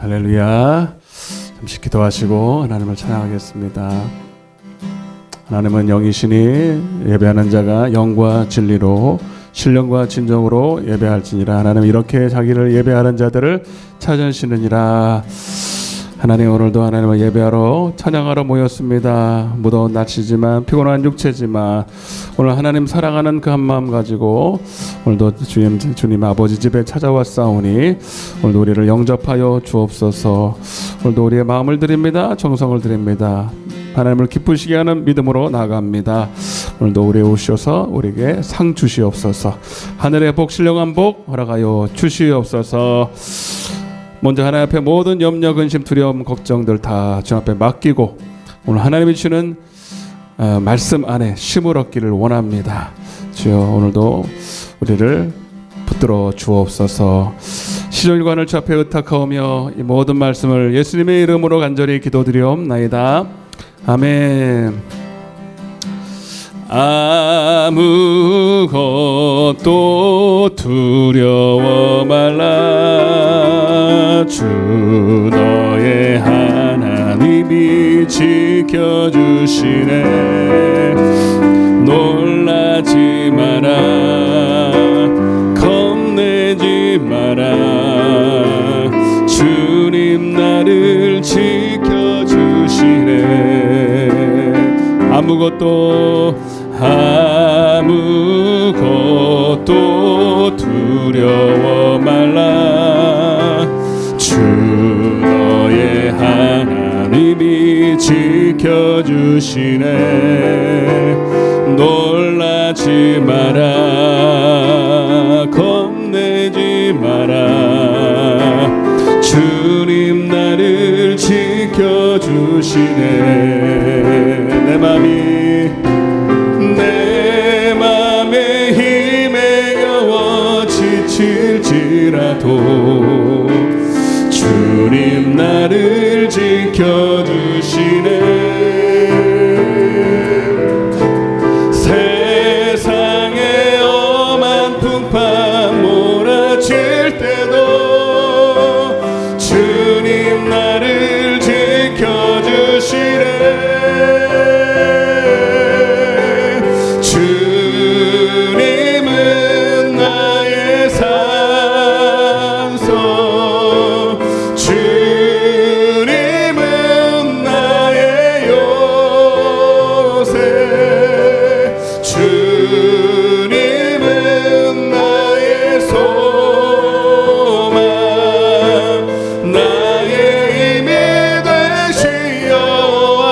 할렐루야. 잠시 기도하시고 하나님을 찬양하겠습니다. 하나님은 영이시니 예배하는 자가 영과 진리로 신령과 진정으로 예배할지니라. 하나님 이렇게 자기를 예배하는 자들을 찾으시느니라. 하나님 오늘도 하나님을 예배하러 찬양하러 모였습니다. 무더운 날씨지만 피곤한 육체지만 오늘 하나님 사랑하는 그 한 마음 가지고 오늘도 주님 아버지 집에 찾아왔사오니 오늘도 우리를 영접하여 주옵소서. 오늘도 우리의 마음을 드립니다. 정성을 드립니다. 하나님을 기쁘시게 하는 믿음으로 나아갑니다. 오늘도 우리에 오셔서 우리에게 상 주시옵소서. 하늘의 복 신령한 복 허락하여 주시옵소서. 먼저 하나님 앞에 모든 염려, 근심, 두려움, 걱정들 다 주 앞에 맡기고 오늘 하나님이 주는 말씀 안에 힘을 얻기를 원합니다. 주여 오늘도 우리를 붙들어 주옵소서. 시종일관을 주 앞에 의탁하오며 이 모든 말씀을 예수님의 이름으로 간절히 기도드리옵나이다. 아멘. 아무것도 두려워 말라. 주 너의 하나님이 지켜주시네. 놀라지 마라. 겁내지 마라. 주님 나를 지켜주시네. 아무것도 두려워 말라. 주 너의 하나님이 지켜주시네. 놀라지 마라. 겁내지 마라. 주님 나를 지켜주시네. 내 맘에 힘에 겨워 지칠지라도 주님 나를 지켜주시네. 세상에 엄한 풍파 몰아칠 때도 주님 나를 지켜주시네. 주님은 나의 산소, 주님은 나의 요새, 주님은 나의 소망, 나의 힘이 되시어와.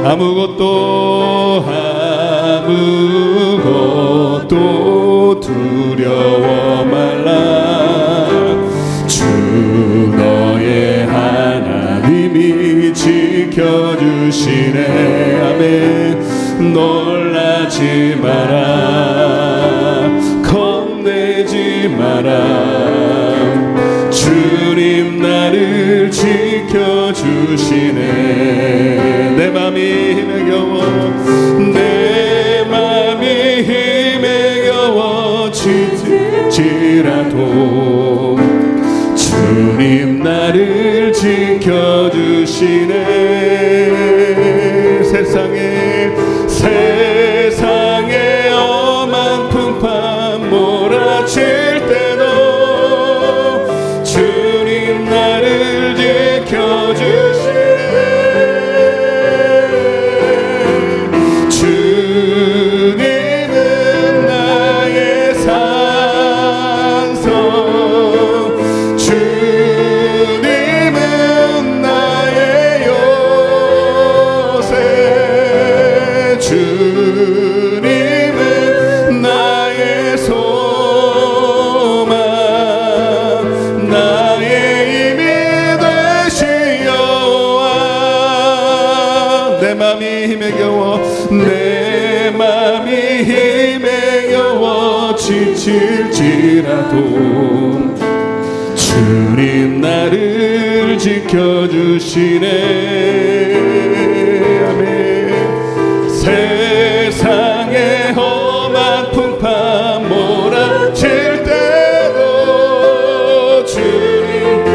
아무것도 두려워 말라. 주 너의 하나님이 지켜주시네. 아멘. 놀라지 마라. 겁내지 마라. 주님 나를 지켜주시네. 내 맘이 힘에 겨워 내 맘이 힘에 겨워 지칠지라도 주님 나를 지켜주시네. 세상에 엄한 풍파 몰아칠 때도 주님 나를 지켜주시네. 주님은 나의 산소, 주님은 나의 요새, 주님은 나의 소망, 나의 힘이 되시어와. 내 맘이 힘에 겨워 내 맘이 힘에 겨워 지칠지라도 주님 나를 지켜주시네. 아멘. 세상에 험한 풍파 몰아칠 때도 주님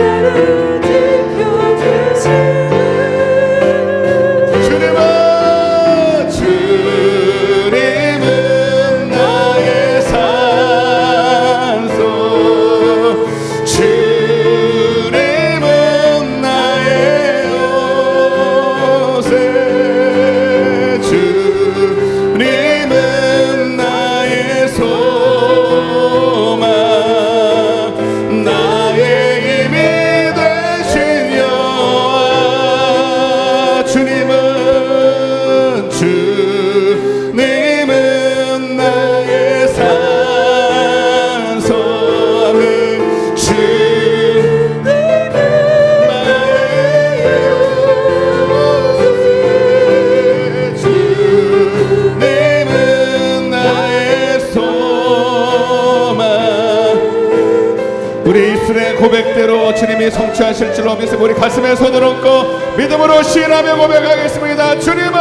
우리 입술의 고백대로 주님이 성취하실 줄로 믿습니다. 우리 가슴에 손을 얹고 믿음으로 시인하며 고백하겠습니다. 주님은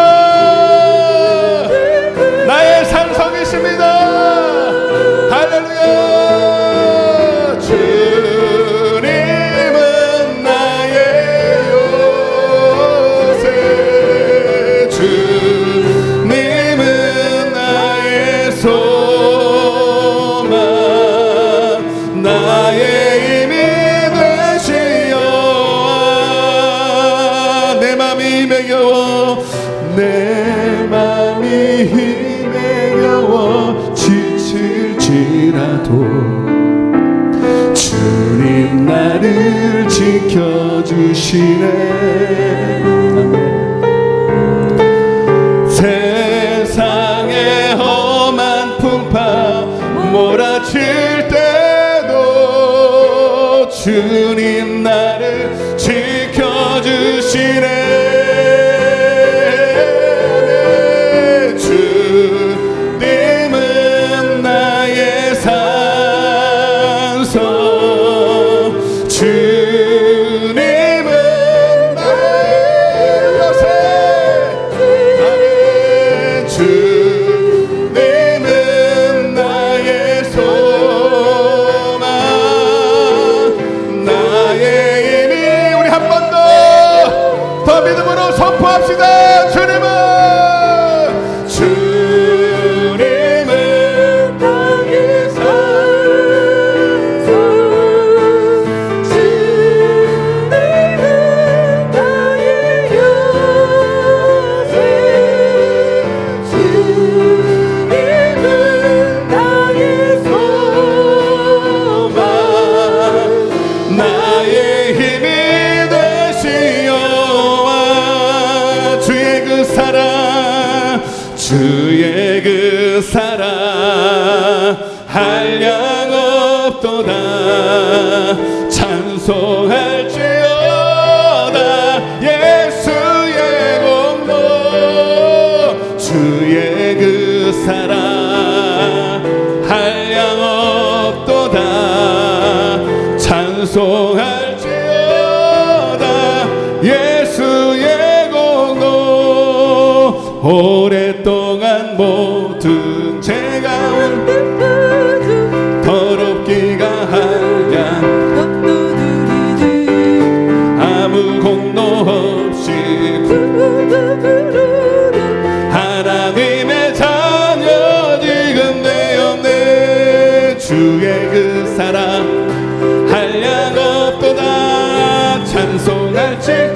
나의 산성이십니다. 할렐루야. 주님은 나의 요새, 주님은 나의 소망, 나의 힘이 되시어. 내 맘이 힘에 겨워, 내 맘이 힘에 겨워 지칠지라도 주님 나를 지켜주시네. 세상의 험한 풍파 몰아칠 때도 주님 나를 지켜주시네. 주님은 나의 산성, 주님은 나의 요새, 아멘. 주님은 나의 소망, 나의 힘이. 우리 한 번 더 믿음으로 선포합시다. 주님은 주의 그 사랑 한량 없도다. 찬송할지어다 예수의 공로. 주의 그 사랑 한량 없도다. 찬송할지어다 예수의 공로. 오랫동안 모든 죄가 더럽기가 하냐 아무 공로 없이 하나님의 자녀 지금 되었네. 주의 그 사랑 한량 없도다. 찬송할지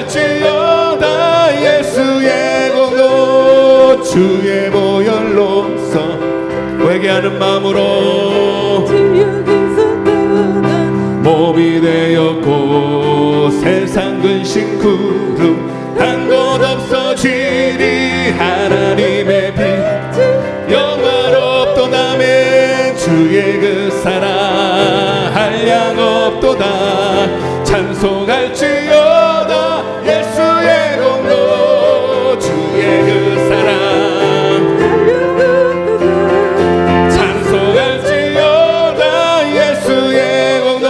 찬송할지어다 예수의 공로. 주의 보혈로서 회개하는 마음으로 몸이 되었고 세상 근심 구름 한 곳 없어지리. 하나님의 빛 영화롭도다매. 주의 그 사랑 한량 없도다. 찬송할지어다 예수의 공로. 주의 그 사랑 찬송할지어다 예수의 공로.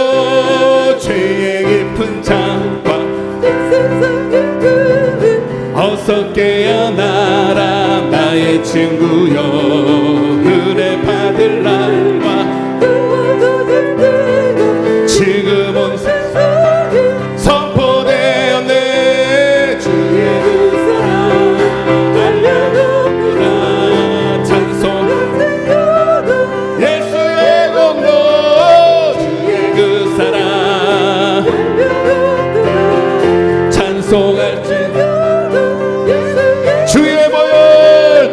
죄의 깊은 잠과 어서 깨어나라 나의 친구여. 은혜 받을 날과 지금 온 선포되었네. 주의 그 사랑 한량 없도다. 찬송 예수의 공로. 주의 그 사랑 찬송할지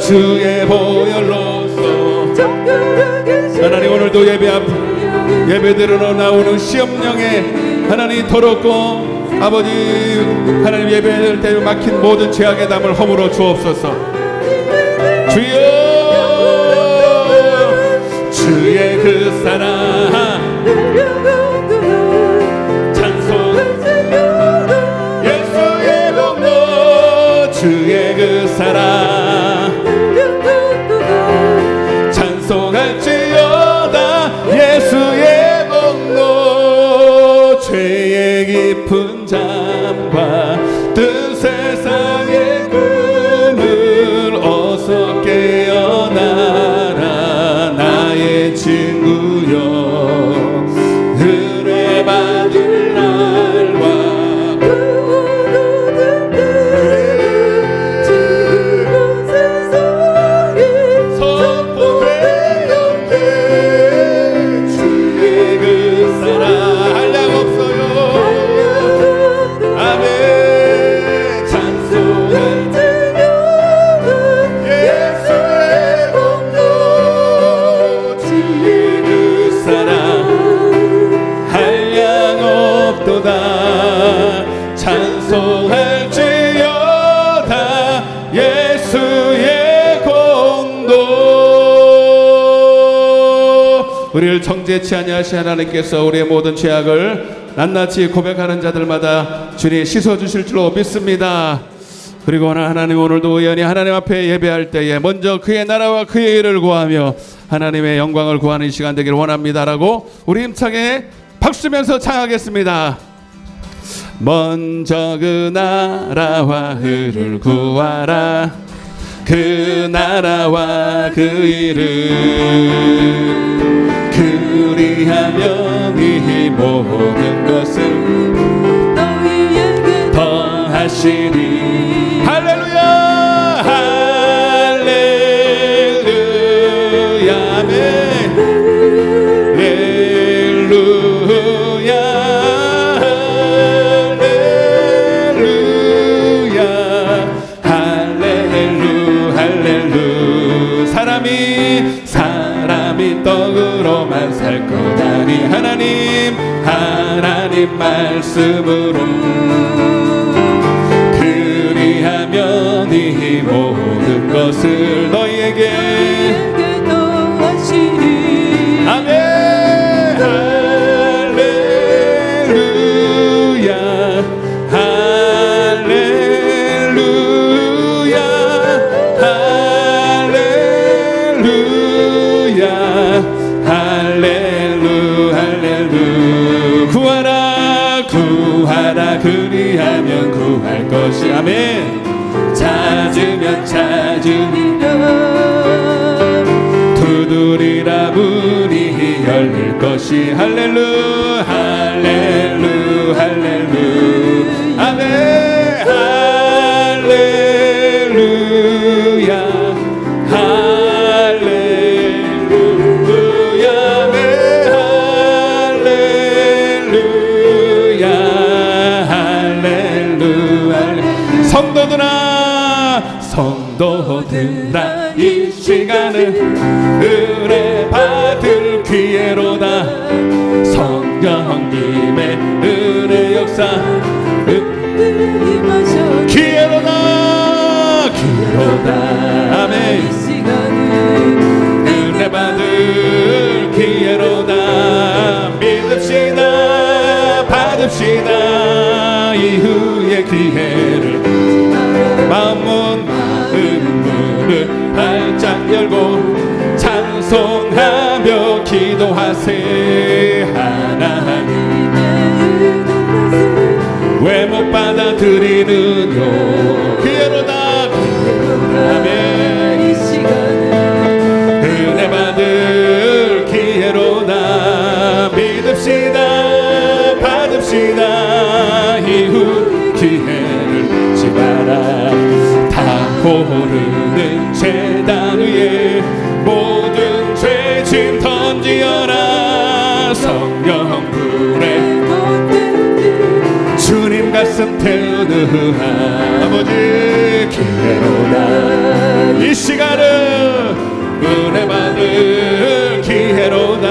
주의 보혈로서. 하나님 오늘도 예배드리러 나오는 시험령에 하나님 더럽고 아버지 하나님 예배할 때 막힌 모든 죄악의 담을 허물어 주옵소서. 주여 주의 그 사랑 찬송 예수의 공로. 주의 그 사랑 찬송할지어다 예수의 공로 죄의 깊은 잠과 뜬 세상의 꿈을 어서 깨어나라 나의 친구여 은혜 받을 날과 찬송할지어다 예수의 공도. 우리를 정죄치 아니하시 하나님께서 우리의 모든 죄악을 낱낱이 고백하는 자들마다 주님 씻어주실 줄로 믿습니다. 그리고 하나님 오늘도 의연히 하나님 앞에 예배할 때에 먼저 그의 나라와 그의 일을 구하며 하나님의 영광을 구하는 시간 되기를 원합니다라고 우리 힘차게 박수면서 찬양하겠습니다. 먼저 그 나라와 그를 구하라 그 나라와 그 일을 그리하면 이 모든 것을 너희에게 더하시리. 할렐루야 할렐루야 아멘 사람이 떡으로만 살 거다니 하나님 말씀으로 그리하면 이 모든 것을 너희에게 더하시리. 아멘 할렐루야 할렐루야 할렐루야 할렐루야 구하라 그리하면 구할 것이 아멘 찾으면 찾으리라 두드리라 문이 열릴 것이 할렐루야 할렐루야 할렐루야 아멘 할렐루야 성도들아 이 시간은 은혜 받을 기회로다. 성령님의 은혜 역사 기회로다 아멘 은혜 받을 기회로다. 믿읍시다 받읍시다 이후의 기회를 마음은 문을 활짝 열고 찬송하며 기도하세. 하나님의 왜 못 받아들이느뇨 기회로다 아멘 이 시간에 은혜 받을 기회로다. 믿읍시다 받읍시다 이후 기회를 지마라. 타오르는 제단 위에 모든 죄짐 던지어라. 성령 불에 주님 가슴 태우는 아버지 기회로다. 이 시간은 은혜 받을 기회로다.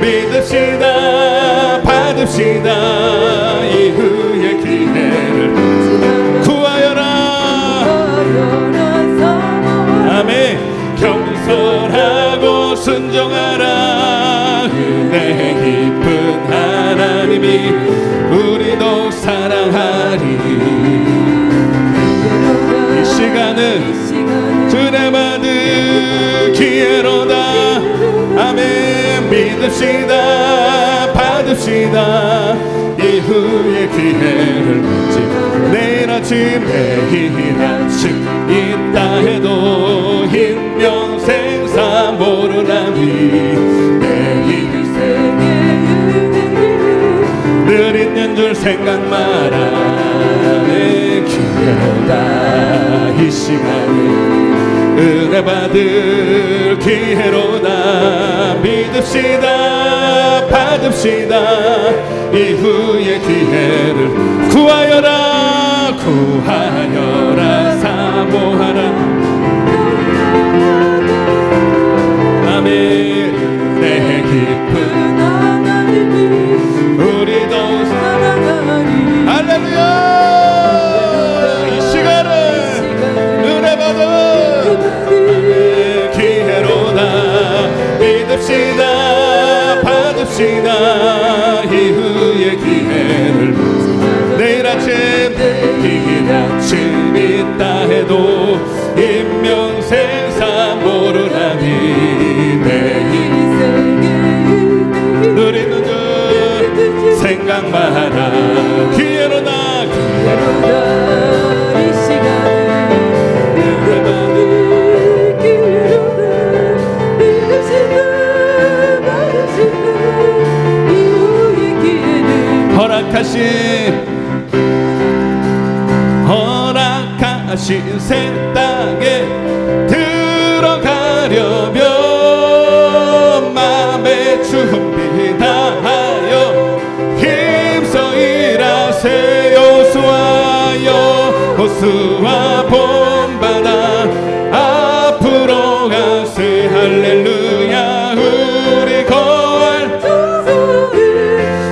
믿읍시다 받읍시다 이후의 기회를 구하여라. 아멘. 겸손하고 순종하라. 은혜 깊은 하나님이 우리도 사랑하리. 받읍시다 받읍시다 이후의 기회를 맺지 내일 아침 있다 해도 인명생사 모르나니 내일 늘 있는 줄 생각 마라 내 기회로다 이 시간이 은혜 받을 기회로다 믿읍시다 받읍시다 이후의 기회를 구하여라 구하여라 사모하라 아멘 내 깊은 우리도 살아가리 할렐루야 이 시간은 은혜 받은 기회로다 믿읍시다 받읍시다 이후의 기회를 내일 아침 있다 해도 인명생사 모르나니 내일 늘 있는 줄 생각 마라 기회로다 기회로다 이 시간에 은혜 받을 기회로다 믿읍시다 받읍시다 이후의 기회를 허락하신 새 땅에 들어가려면 마음의 준비 다하여 힘써 일하세요 호수아 본받아 앞으로 가세 할렐루야 우리 거할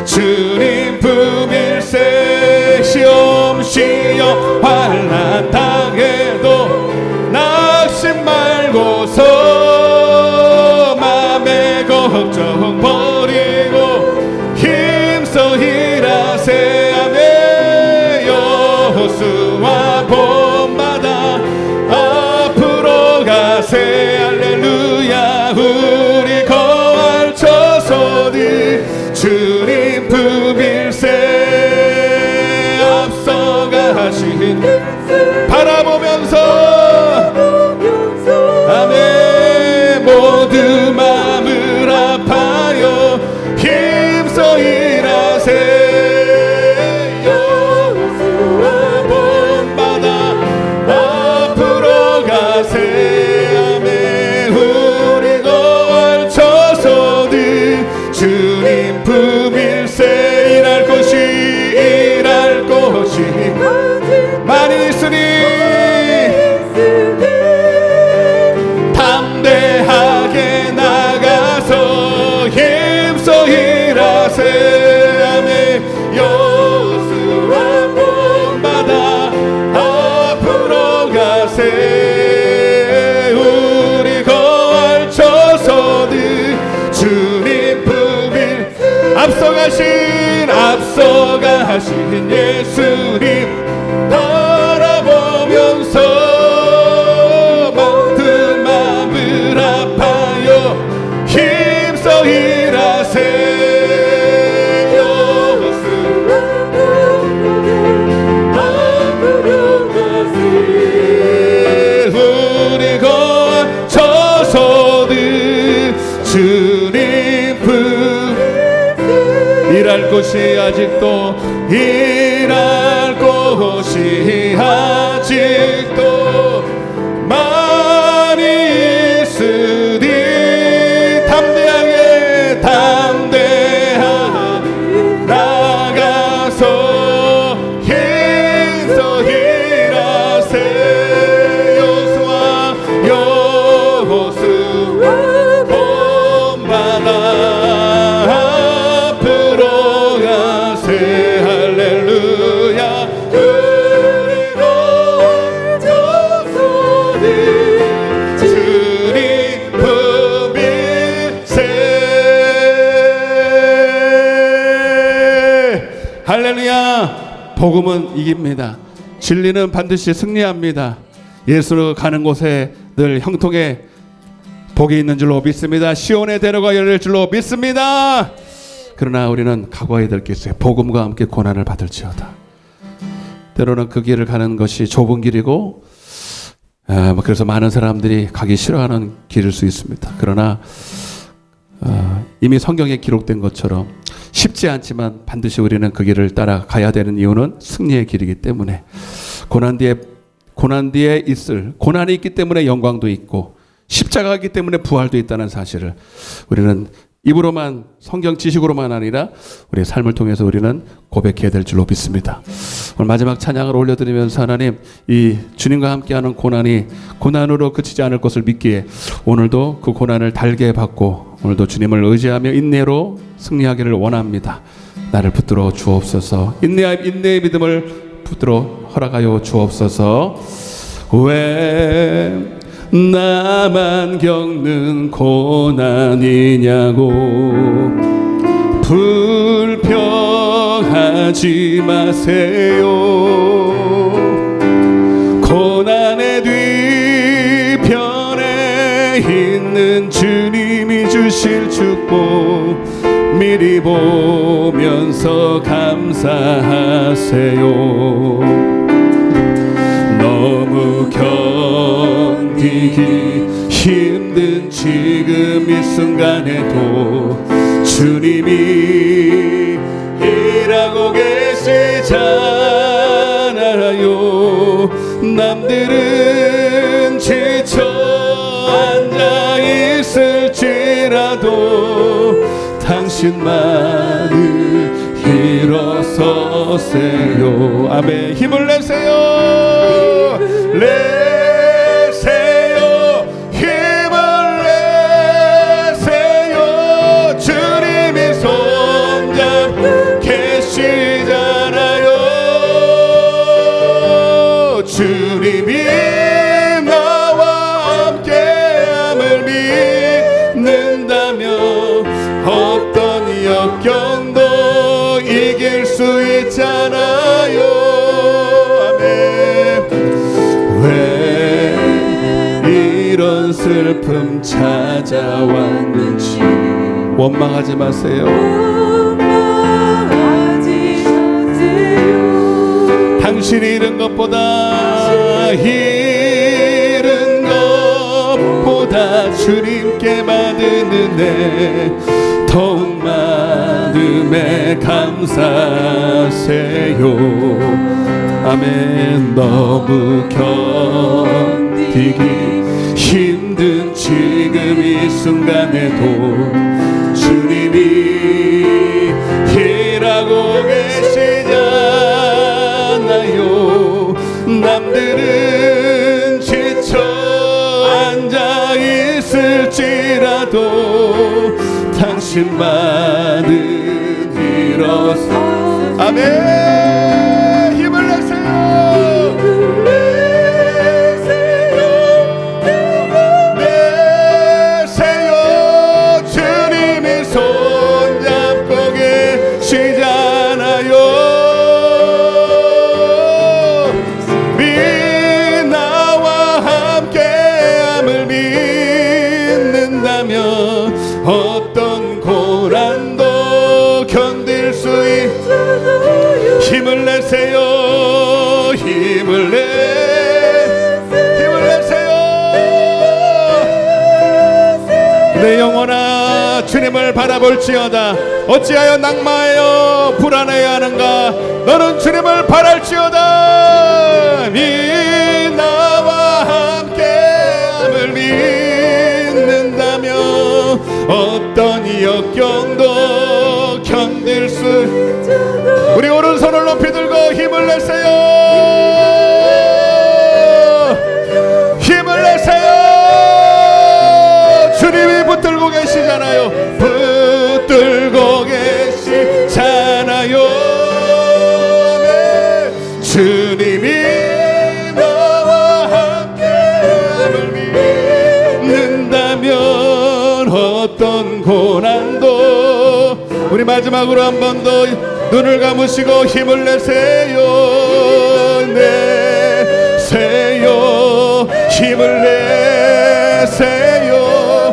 주님 품일세 시험시여 환난 당해도 낙심 말고서 맘의 걱정 버리고 힘써 일하세 아멘 여호수아 본받아 앞으로 가세 할렐루야 우리 거할 저소리 주님 품일세 앞서가신 바라보면서 아멘 모두 마음을 아파요 힘써 일하세 여호수아 본받아 앞으로 가세 아멘 우리 거할 저소들 주님 품일세 일할 곳이 많이 있으니 담대하게 나가서 힘써 일하세 아멘 여호수아 본받아 앞으로 가세 우리 거할 저소들 주님 품일 앞서가신 예수님 바라보면서 모든 마음을 아파요 힘써 일하세 여호수아 앞으로 가세 우리 거한 저소들 주님 품 일할 곳이 아직도 일할 곳이 아직도 많이 있으니 담대하게 나가서 힘써 일하세 여호수아 본받아 할렐루야 우리로 저소리 주님 품일세 할렐루야 복음은 이깁니다 진리는 반드시 승리합니다 예수로 가는 곳에 늘 형통의 복이 있는 줄로 믿습니다. 시온의 대로가 열릴 줄로 믿습니다. 그러나 우리는 각오해야 될 게 있어요. 복음과 함께 고난을 받을지어다. 때로는 그 길을 가는 것이 좁은 길이고 그래서 많은 사람들이 가기 싫어하는 길일 수 있습니다. 그러나 이미 성경에 기록된 것처럼 쉽지 않지만 반드시 우리는 그 길을 따라가야 되는 이유는 승리의 길이기 때문에 고난 뒤에 있을 고난이 있기 때문에 영광도 있고 십자가가 있기 때문에 부활도 있다는 사실을 우리는 입으로만 성경 지식으로만 아니라 우리의 삶을 통해서 우리는 고백해야 될 줄로 믿습니다. 오늘 마지막 찬양을 올려드리면서 하나님 이 주님과 함께하는 고난이 고난으로 그치지 않을 것을 믿기에 오늘도 그 고난을 달게 받고 오늘도 주님을 의지하며 인내로 승리하기를 원합니다. 나를 붙들어 주옵소서. 인내의 믿음을 붙들어 허락하여 주옵소서. 왜 나만 겪는 고난이냐고 불평하지 마세요. 고난의 뒤편에 있는 주님이 주실 축복 미리 보면서 감사하세요. 너무 견디기 힘든 지금 이 순간에도 주님이 일하고 계시잖아요. 남들은 지쳐 앉아 있을지라도 당신만을 일어서세요. 아멘. 힘을 내세요. 내세요. 힘을 내세요. 주님이 손잡고 계시잖아요. 주님이 나와 함께함을 믿는다면 어떤 역경도 이길 수 있잖아요. 아멘. 왜 이런 슬픔 찾아왔는지 원망하지 마세요. 당신이 잃은 것보다 주님께 받은 은혜 더욱 많음에 감사하세요. 아멘. 너무 견디기 힘든 지금 이 순간에도 주님이 일하고 계시잖아요. 남들은 지쳐 앉아 있을지라도 당신만은 일어서 아멘. 힘을 내세요. 내세요. 주님이 손잡고 계시잖아요. 나와 함께함을 믿는다면 어떤 고난도 견딜 수 있잖아요. 힘을 내세요. 힘을 내세요. 내 영혼아 주님을 바라볼지어다. 어찌하여 낙마하여 불안해야 하는가. 너는 주님을 바랄지어다. 나와 함께함을 믿는다면 어떤 역경도 견딜 수. 우리 오른손을 높이 들고 힘을 내세요. 힘을 내세요. 주님이 붙들고 계시잖아요. 붙들고 계시잖아요. 주님이 나와 함께함을 믿는다면 어떤 고난도. 우리 마지막으로 한 번 더 눈을 감으시고 힘을 내세요. 내세요. 힘을 내세요.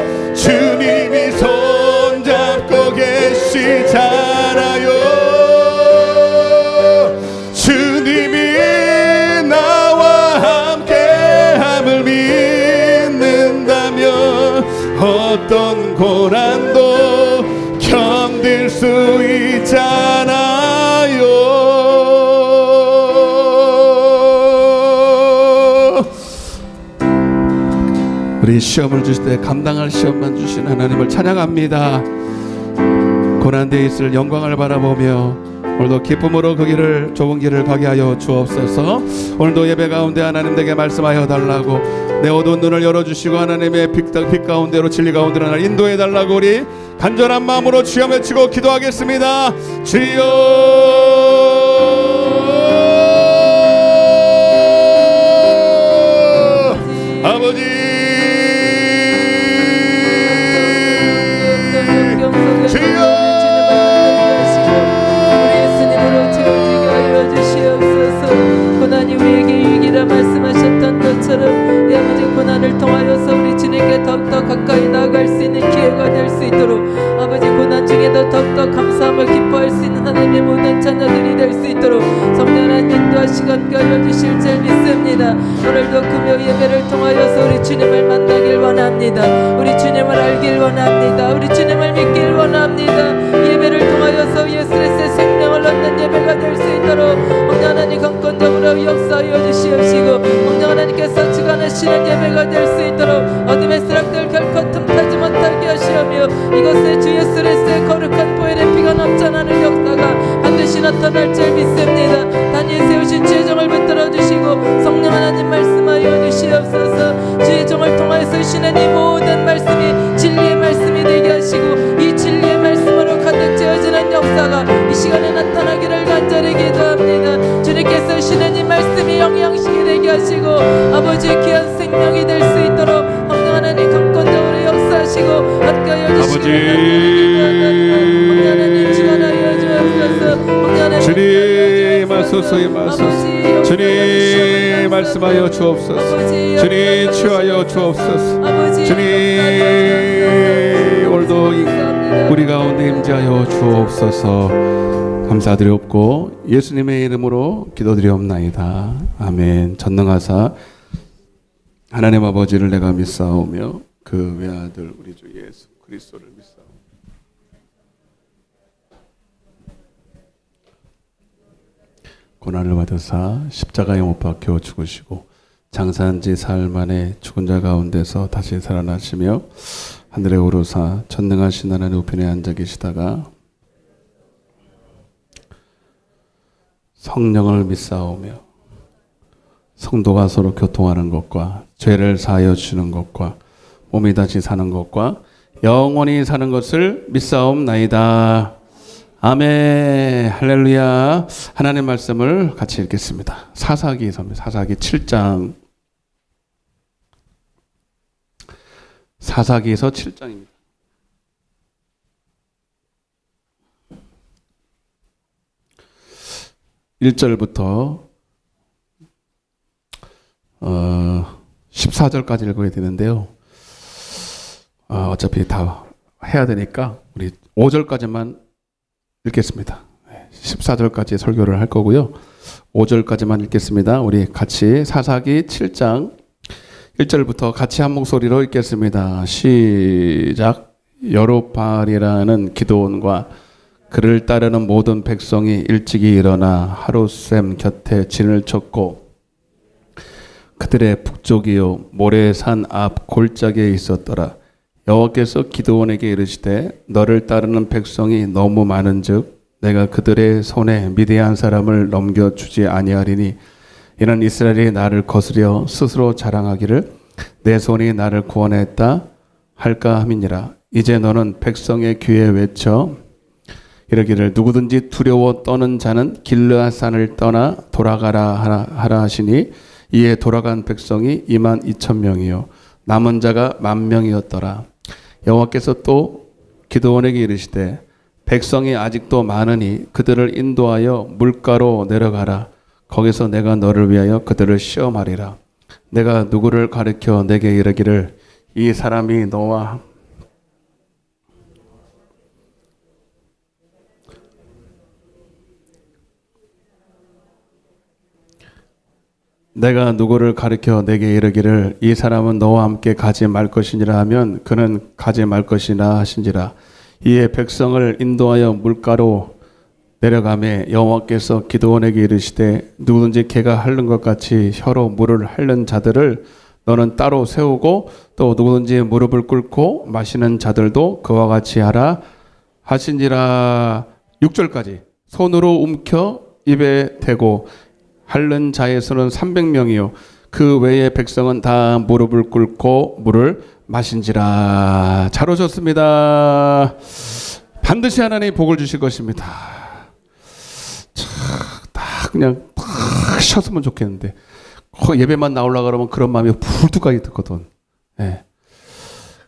고난도 견딜 수 있잖아요. 우리 시험을 주실 때 감당할 시험만 주신 하나님을 찬양합니다. 고난되어 있을 영광을 바라보며 오늘도 기쁨으로 그 길을 좁은 길을 가게 하여 주옵소서. 오늘도 예배 가운데 하나님 내게 말씀하여 달라고, 내 어두운 눈을 열어주시고 하나님의 빛 가운데로 진리 가운데로 나를 인도해 달라고 우리 간절한 마음으로 주여 외치고 기도하겠습니다. 주여 아버지, 말씀하셨던 것처럼 아버지 고난을 통하여서 우리 주님께 더욱더 가까이 나아갈 수 있는 기회가 될 수 있도록 아버지 고난 중에도 더욱더 감사함을 기뻐할 수 있는 하나님의 모든 자녀들이 될 수 있도록 성령 하나님 인도하시고 하여 주실 줄 믿습니다. 오늘도 금요 예배를 통하여서 우리 주님을 만나길 원합니다. 우리 주님을 알길 원합니다. 우리 주님을 믿길 원합니다. 예배를 통하여서 예수 그리스도의 생명을 얻는 예배가 될 수 있도록 하나님 강권적으로 역사하여 주시옵시고 하나님께서 주관하시는 예배가 될 수 있도록 어둠의 세력들 결코 틈타지 못하게 하시오며 이곳에 주 예수 그리스도의 거룩한 보혈의 피가 넘쳐나는 역사가 반드시 나타날 줄 믿습니다. 단위에 세우신 주의 종을 붙들어 주시고 성령 하나님 말씀하여 주시옵소서. 주의 종을 통하여서 주시는 이 모든 말씀이 진리의 말씀이 되게 하시고 이 진리의 말씀으로 가득 채워지는 역사가 이 시간에 나타나기를 간절히 기도합니다. 주님께서 주시는 이 말씀이 영양식이 되게 하시고 아버지의 귀한 생명이 될 수 있도록 성령 하나님 강권적으로 역사하시고 함께 하여 주시기를 하나님 주관하여 주옵소서. 주님 하소서 임하소서. 주님 말씀하여 주옵소서. 주님 치유하여 주옵소서. 주님 오늘도 우리 가운데 임재하여 주옵소서. 감사드리옵고 예수님의 이름으로 기도드리옵나이다. 아멘. 전능하사 하나님 아버지를 내가 믿사오며 그 외아들 우리 주 예수 그리스도를 믿사오며 고난을 받으사 십자가에 못 박혀 죽으시고 장사한 지 사흘 만에 죽은 자 가운데서 다시 살아나시며 하늘에 오르사 전능하신 하나님 우편에 앉아 계시다가 성령을 믿사오며 성도가 서로 교통하는 것과 죄를 사하여 주시는 것과 몸이 다시 사는 것과 영원히 사는 것을 믿사옵나이다. 아멘. 할렐루야. 하나님 말씀을 같이 읽겠습니다. 사사기 7장. 사사기에서 7장입니다. (1절부터) 14절까지 읽어야 되는데요. 어차피 다 해야 되니까 우리 5절까지만 읽겠습니다. 14절까지 설교를 할 거고요. 5절까지만 읽겠습니다. 우리 같이 사사기 7장 1절부터 같이 한 목소리로 읽겠습니다. 시작. 여룹바알이라는 기드온과 그를 따르는 모든 백성이 일찍이 일어나 하룻샘 곁에 진을 쳤고 그들의 북쪽이요 모래산 앞 골짜기에 있었더라. 여호와께서 기드온에게 이르시되 너를 따르는 백성이 너무 많은즉 내가 그들의 손에 미디안 사람을 넘겨주지 아니하리니 이는 이스라엘이 나를 거스려 스스로 자랑하기를 내 손이 나를 구원했다 할까 함이니라. 이제 너는 백성의 귀에 외쳐 이르기를 누구든지 두려워 떠는 자는 길르앗산을 떠나 돌아가라 하라 하시니 이에 돌아간 백성이 22,000명이요 남은 자가 10,000명이었더라. 여호와께서 또 기드온에게 이르시되 백성이 아직도 많으니 그들을 인도하여 물가로 내려가라. 거기서 내가 너를 위하여 그들을 시험하리라. 내가 누구를 가르쳐 내게 이르기를 이 사람이 너와 내가 누구를 가리켜 내게 이르기를 이 사람은 너와 함께 가지 말 것이니라 하면 그는 가지 말 것이나 하신지라. 이에 백성을 인도하여 물가로 내려가매 여호와께서 기드온에게 이르시되 누구든지 개가 핥는 것 같이 혀로 물을 핥는 자들을 너는 따로 세우고 또 누구든지 무릎을 꿇고 마시는 자들도 그와 같이 하라 하신지라. 6절까지 손으로 움켜 입에 대고 핥는 자의 수는 300명이요 그 외의 백성은 다 무릎을 꿇고 물을 마신지라. 잘 오셨습니다. 반드시 하나님이 복을 주실 것입니다. 딱 그냥 딱 쉬었으면 좋겠는데 예배만 나오려고 그러면 그런 마음이 불뚝하게 듣거든. 예.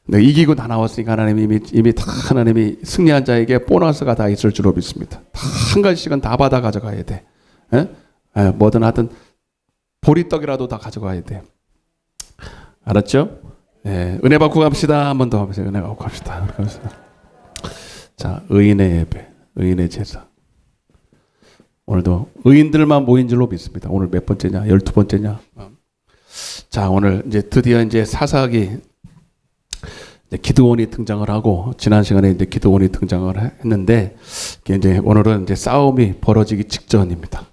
근데 이기고 다 나왔으니까 하나님이 이미 다 하나님이 승리한 자에게 보너스가 다 있을 줄로 믿습니다. 다 한 가지씩은 다 받아 가져가야 돼. 예? 예, 뭐든 하든 보리떡이라도 다 가져가야 돼. 알았죠? 예, 은혜 받고 갑시다. 한 번 더 하면서 은혜 받고 갑시다. 자, 의인의 예배, 의인의 제사. 오늘도 의인들만 모인 줄로 믿습니다. 오늘 몇 번째냐? 12번째냐? 자, 오늘 이제 드디어 이제 사사기 기드온이 등장을 하고 지난 시간에 이제 기드온이 등장을 했는데 이제 오늘은 이제 싸움이 벌어지기 직전입니다.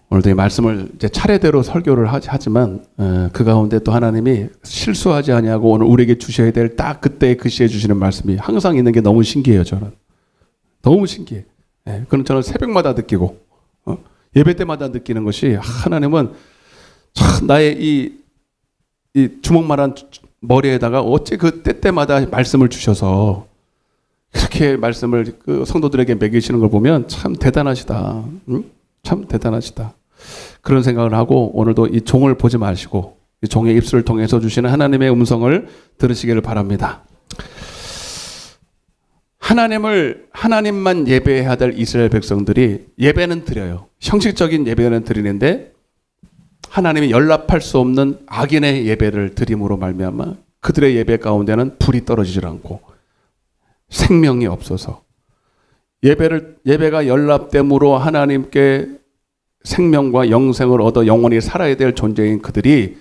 오늘도 이 말씀을 이제 차례대로 설교를 하지만 그 가운데 또 하나님이 실수하지 아니하고 오늘 우리에게 주셔야 될 딱 그때 그 시에 주시는 말씀이 항상 있는 게 너무 신기해요. 저는 너무 신기해. 예, 그건 저는 새벽마다 느끼고 예배 때마다 느끼는 것이 하나님은 참 나의 이 주먹만한 머리에다가 어찌 그 때때마다 말씀을 주셔서 이렇게 말씀을 그 성도들에게 먹이시는 걸 보면 참 대단하시다. 응? 참 대단하시다. 그런 생각을 하고 오늘도 이 종을 보지 마시고 이 종의 입술을 통해서 주시는 하나님의 음성을 들으시기를 바랍니다. 하나님만 예배해야 될 이스라엘 백성들이 예배는 드려요. 형식적인 예배는 드리는데 하나님이 연락할 수 없는 악인의 예배를 드림으로 말미암아 그들의 예배 가운데는 불이 떨어지질 않고 생명이 없어서 예배가 연락됨으로 하나님께 생명과 영생을 얻어 영원히 살아야 될 존재인 그들이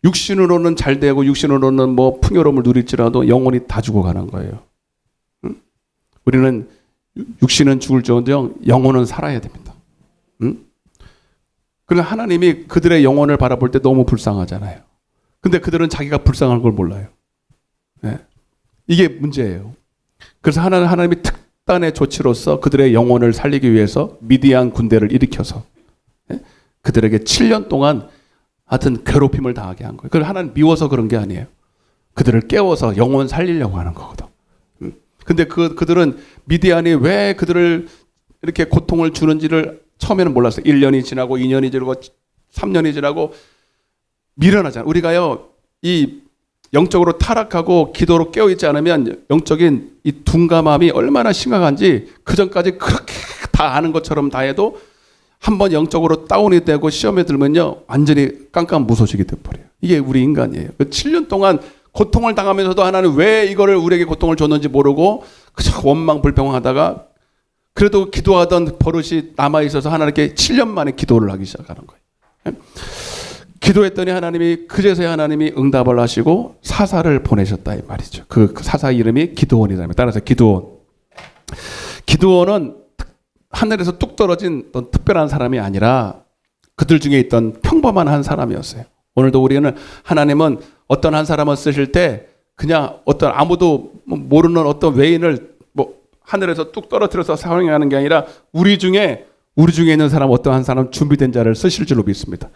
육신으로는 잘 되고 육신으로는 뭐 풍요로움을 누릴지라도 영원히 다 죽어가는 거예요. 응? 우리는 육신은 죽을지언정 영혼은 살아야 됩니다. 응? 그러나 하나님이 그들의 영혼을 바라볼 때 너무 불쌍하잖아요. 근데 그들은 자기가 불쌍한 걸 몰라요. 네. 이게 문제예요. 그래서 하나님이 특단의 조치로서 그들의 영혼을 살리기 위해서 미디안 군대를 일으켜서 그들에게 7년 동안 하여튼 괴롭힘을 당하게 한 거예요. 그걸 하나님 미워서 그런 게 아니에요. 그들을 깨워서 영혼 살리려고 하는 거거든. 근데 그들은 미디안이 왜 그들을 이렇게 고통을 주는지를 처음에는 몰랐어요. 1년이 지나고 2년이 지나고 3년이 지나고 미련하잖아요. 우리가요, 이 영적으로 타락하고 기도로 깨어있지 않으면 영적인 이 둔감함이 얼마나 심각한지 그 전까지 그렇게 다 아는 것처럼 다 해도 한번 영적으로 다운이 되고 시험에 들면요 완전히 깜깜무소식이 돼버려요. 이게 우리 인간이에요. 7년 동안 고통을 당하면서도 하나는 왜 이거를 우리에게 고통을 줬는지 모르고 그저 원망불평하다가 그래도 기도하던 버릇이 남아있어서 하나님께 7년 만에 기도를 하기 시작하는 거예요. 기도했더니 하나님이 그제서야 하나님이 응답을 하시고 사사를 보내셨다 이 말이죠. 그 사사 이름이 기드온이랍니다. 따라서 기드온은 하늘에서 뚝 떨어진 어떤 특별한 사람이 아니라 그들 중에 있던 평범한 한 사람이었어요. 오늘도 우리는 하나님은 어떤 한 사람을 쓰실 때 그냥 어떤 아무도 모르는 어떤 외인을 뭐 하늘에서 뚝 떨어뜨려서 사용하는 게 아니라 우리 중에 있는 사람 어떤 한 사람 준비된 자를 쓰실 줄로 믿습니다.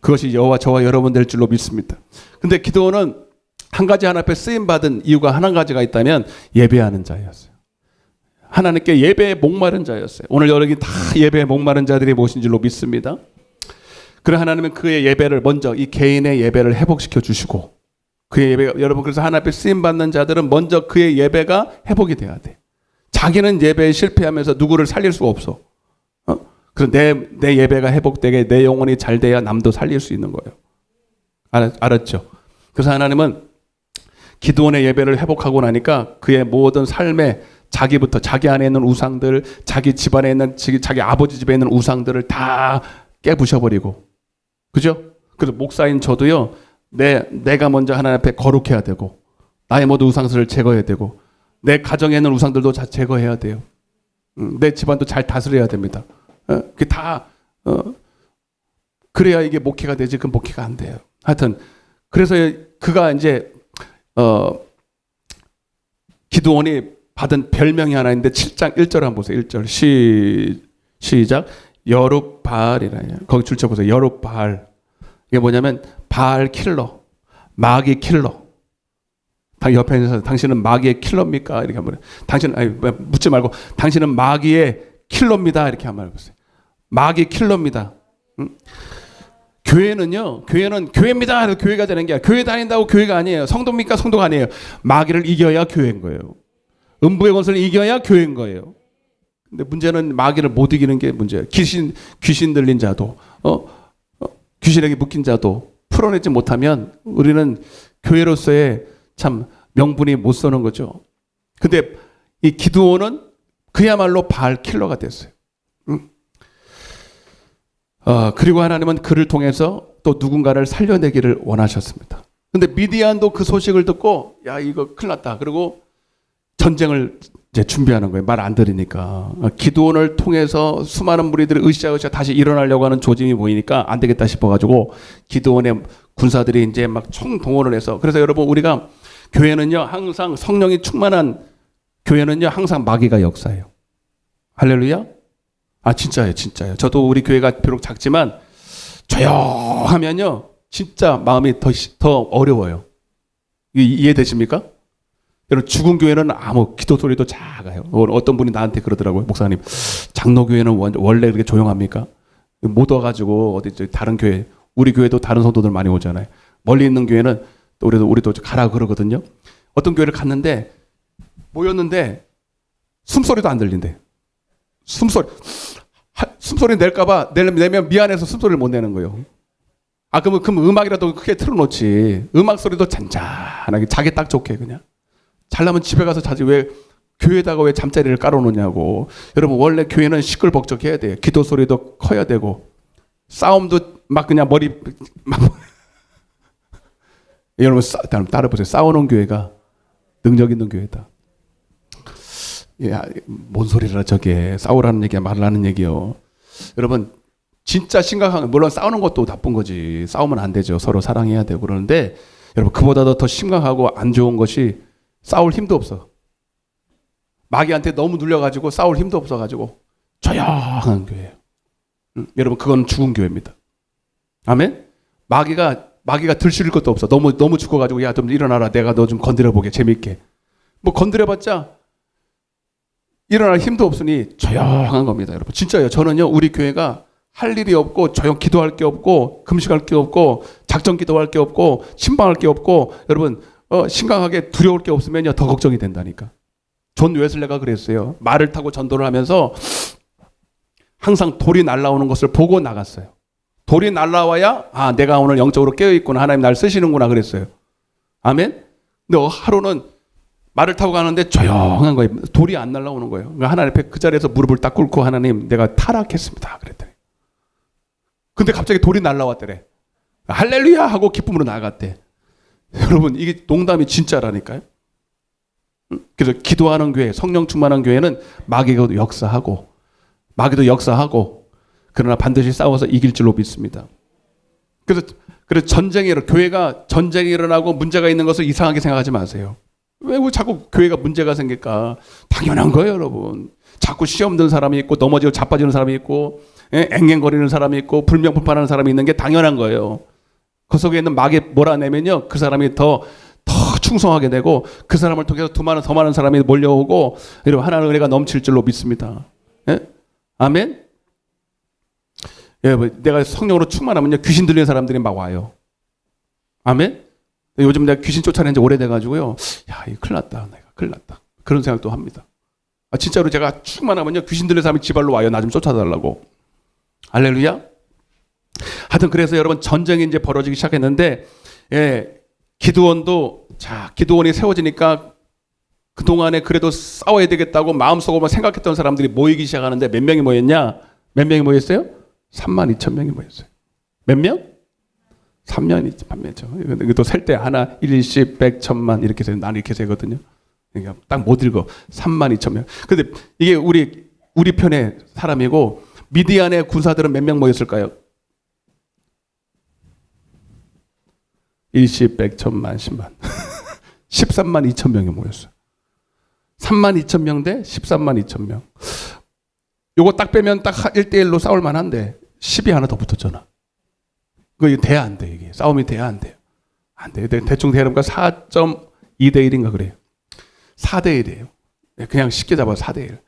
그것이 저와 여러분 될 줄로 믿습니다. 근데 기드온은 한 가지 하나 앞에 쓰임 받은 이유가 한 가지가 있다면 예배하는 자였어요. 하나님께 예배에 목마른 자였어요. 오늘 여기 다 예배에 목마른 자들이 모신 줄로 믿습니다. 그래 하나님은 그의 예배를 먼저 이 개인의 예배를 회복시켜 주시고 그의 예배가 여러분 그래서 하나님 앞에 쓰임 받는 자들은 먼저 그의 예배가 회복이 돼야 돼. 자기는 예배에 실패하면서 누구를 살릴 수가 없어. 그래서 내 예배가 회복되게 내 영혼이 잘 돼야 남도 살릴 수 있는 거예요. 알았죠? 그래서 하나님은 기드온의 예배를 회복하고 나니까 그의 모든 삶에 자기부터 자기 안에 있는 우상들, 자기 집안에 있는 자기 아버지 집에 있는 우상들을 다 깨부셔버리고, 그죠? 그래서 목사인 저도요, 내가 먼저 하나님 앞에 거룩해야 되고, 나의 모든 우상들을 제거해야 되고, 내 가정에 있는 우상들도 다 제거해야 돼요. 내 집안도 잘 다스려야 됩니다. 그게 다 그래야 이게 목회가 되지. 그 목회가 안 돼요. 하여튼 그래서 그가 이제 기드온이 받은 별명이 하나 있는데 7장 1절 한번 보세요. 1절 시작. 여룹바알이라. 거기 줄쳐 보세요. 여룹바알. 이게 뭐냐면 바알 킬러, 마귀 킬러. 옆에 있는 사람, 당신은 마귀의 킬러입니까? 이렇게 한번. 당신은, 아니, 묻지 말고, 당신은 마귀의 킬러입니다. 이렇게 한번 해보세요. 마귀 킬러입니다. 교회는요, 교회는 교회입니다. 그래서 교회가 되는 게 아니라, 교회 다닌다고 교회가 아니에요. 성도입니까? 성도가 아니에요. 마귀를 이겨야 교회인 거예요. 음부의 권세를 이겨야 교회인 거예요. 근데 문제는 마귀를 못 이기는 게 문제예요. 귀신 들린 자도, 귀신에게 묶인 자도 풀어내지 못하면 우리는 교회로서의 참 명분이 못 서는 거죠. 근데 이 기드온은 그야말로 바알 킬러가 됐어요. 그리고 하나님은 그를 통해서 또 누군가를 살려내기를 원하셨습니다. 근데 미디안도 그 소식을 듣고 야 이거 큰일 났다. 그리고 전쟁을 이제 준비하는 거예요. 말 안 들으니까. 기드온을 통해서 수많은 무리들이 으쌰으쌰 다시 일어나려고 하는 조짐이 보이니까 안 되겠다 싶어가지고 기드온의 군사들이 이제 막 총동원을 해서, 그래서 여러분 우리가 교회는요 항상 성령이 충만한 교회는요 항상 마귀가 역사해요. 할렐루야. 진짜예요. 진짜예요. 저도 우리 교회가 비록 작지만 조용하면요 진짜 마음이 더 어려워요. 이해되십니까? 여러분 죽은 교회는 아무 기도 소리도 작아요. 어떤 분이 나한테 그러더라고요. 목사님, 장로교회는 원래 그렇게 조용합니까? 못 와가지고 어디 다른 교회, 우리 교회도 다른 성도들 많이 오잖아요. 멀리 있는 교회는 또 우리도 가라 그러거든요. 어떤 교회를 갔는데 모였는데 숨소리도 안 들린대. 숨소리 낼까봐 내면 미안해서 숨소리를 못 내는 거예요. 그럼 음악이라도 크게 틀어놓지. 음악 소리도 잔잔하게 자기 딱 좋게 그냥. 잘나면 집에 가서 자지 왜 교회에다가 왜 잠자리를 깔아놓냐고. 여러분 원래 교회는 시끌벅적해야 돼요. 기도 소리도 커야 되고 싸움도 막 그냥 머리 막 여러분 따라보세요. 싸우는 교회가 능력 있는 교회다. 뭔 소리라 저게. 싸우라는 얘기야 말라는 얘기요. 여러분 진짜 심각한, 물론 싸우는 것도 나쁜 거지. 싸우면 안 되죠. 서로 사랑해야 되고. 그러는데 여러분 그보다도 더 심각하고 안 좋은 것이 싸울 힘도 없어. 마귀한테 너무 눌려가지고 싸울 힘도 없어가지고 조용한 교회예요. 여러분 그건 죽은 교회입니다. 아멘? 마귀가 들쑤릴 것도 없어. 너무 죽어가지고 야 좀 일어나라. 내가 너 좀 건드려보게 재밌게. 뭐 건드려봤자 일어날 힘도 없으니 조용한 겁니다. 여러분 진짜요. 저는요 우리 교회가 할 일이 없고 조용 기도할 게 없고 금식할 게 없고 작전 기도할 게 없고 신방할 게 없고 여러분 심각하게 두려울 게 없으면요 더 걱정이 된다니까. 존 웨슬레가 그랬어요. 말을 타고 전도를 하면서 항상 돌이 날아오는 것을 보고 나갔어요. 돌이 날아와야 내가 오늘 영적으로 깨어있구나. 하나님 날 쓰시는구나 그랬어요. 아멘? 근데 하루는 말을 타고 가는데 조용한 거예요. 돌이 안 날아오는 거예요. 그러니까 하나님 앞에 그 자리에서 무릎을 딱 꿇고 하나님 내가 타락했습니다 그랬더니. 근데 갑자기 돌이 날아왔더래. 할렐루야 하고 기쁨으로 나갔대. 여러분 이게 농담이 진짜라니까요. 그래서 기도하는 교회, 성령 충만한 교회는 마귀도 역사하고 그러나 반드시 싸워서 이길 줄로 믿습니다. 그래서 교회가 전쟁이 일어나고 문제가 있는 것을 이상하게 생각하지 마세요. 왜 자꾸 교회가 문제가 생길까? 당연한 거예요, 여러분. 자꾸 시험 든 사람이 있고 넘어지고 자빠지는 사람이 있고 앵앵거리는 사람이 있고 불명불판하는 사람이 있는 게 당연한 거예요. 그 속에 있는 마귀 몰아내면요 그 사람이 더 충성하게 되고 그 사람을 통해서 더 많은 사람이 몰려오고 여러분 하나님의 은혜가 넘칠 줄로 믿습니다. 아멘. 내가 성령으로 충만하면요 귀신 들리는 사람들이 막 와요. 아멘. 요즘 내가 귀신 쫓아낸 지 오래돼가지고요. 야, 이거 큰일 났다. 내가 큰일 났다. 그런 생각도 합니다. 진짜로 제가 충만하면요 귀신 들리는 사람이 지발로 와요. 나 좀 쫓아달라고. 할렐루야. 하여튼 그래서 여러분 전쟁이 이제 벌어지기 시작했는데 기드온이 세워지니까 그동안에 그래도 싸워야 되겠다고 마음속으로 생각했던 사람들이 모이기 시작하는데 몇 명이 모였냐? 몇 명이 모였어요? 32,000명이 모였어요. 몇 명? 3년이지, 반면죠. 이것도 셀 때 하나, 1, 10, 100, 1000만 이렇게 해서 난 이렇게 세거든요. 그러니까 딱 못 읽어. 32,000명. 근데 이게 우리 편의 사람이고 미디안의 군사들은 몇 명 모였을까요? 1, 10, 100, 1000만, 10만. 13만 2천 명이 모였어요. 3만 2천 명 대 13만 2천 명. 요거 딱 빼면 딱 1대1로 싸울 만한데 10이 하나 더 붙었잖아. 이거 돼야 안 돼, 이게. 싸움이 돼야 안 돼요. 안 돼요. 대충 대놓으니까 4.2대 1인가 그래요. 4대 1이에요. 그냥 쉽게 잡아서 4대 1.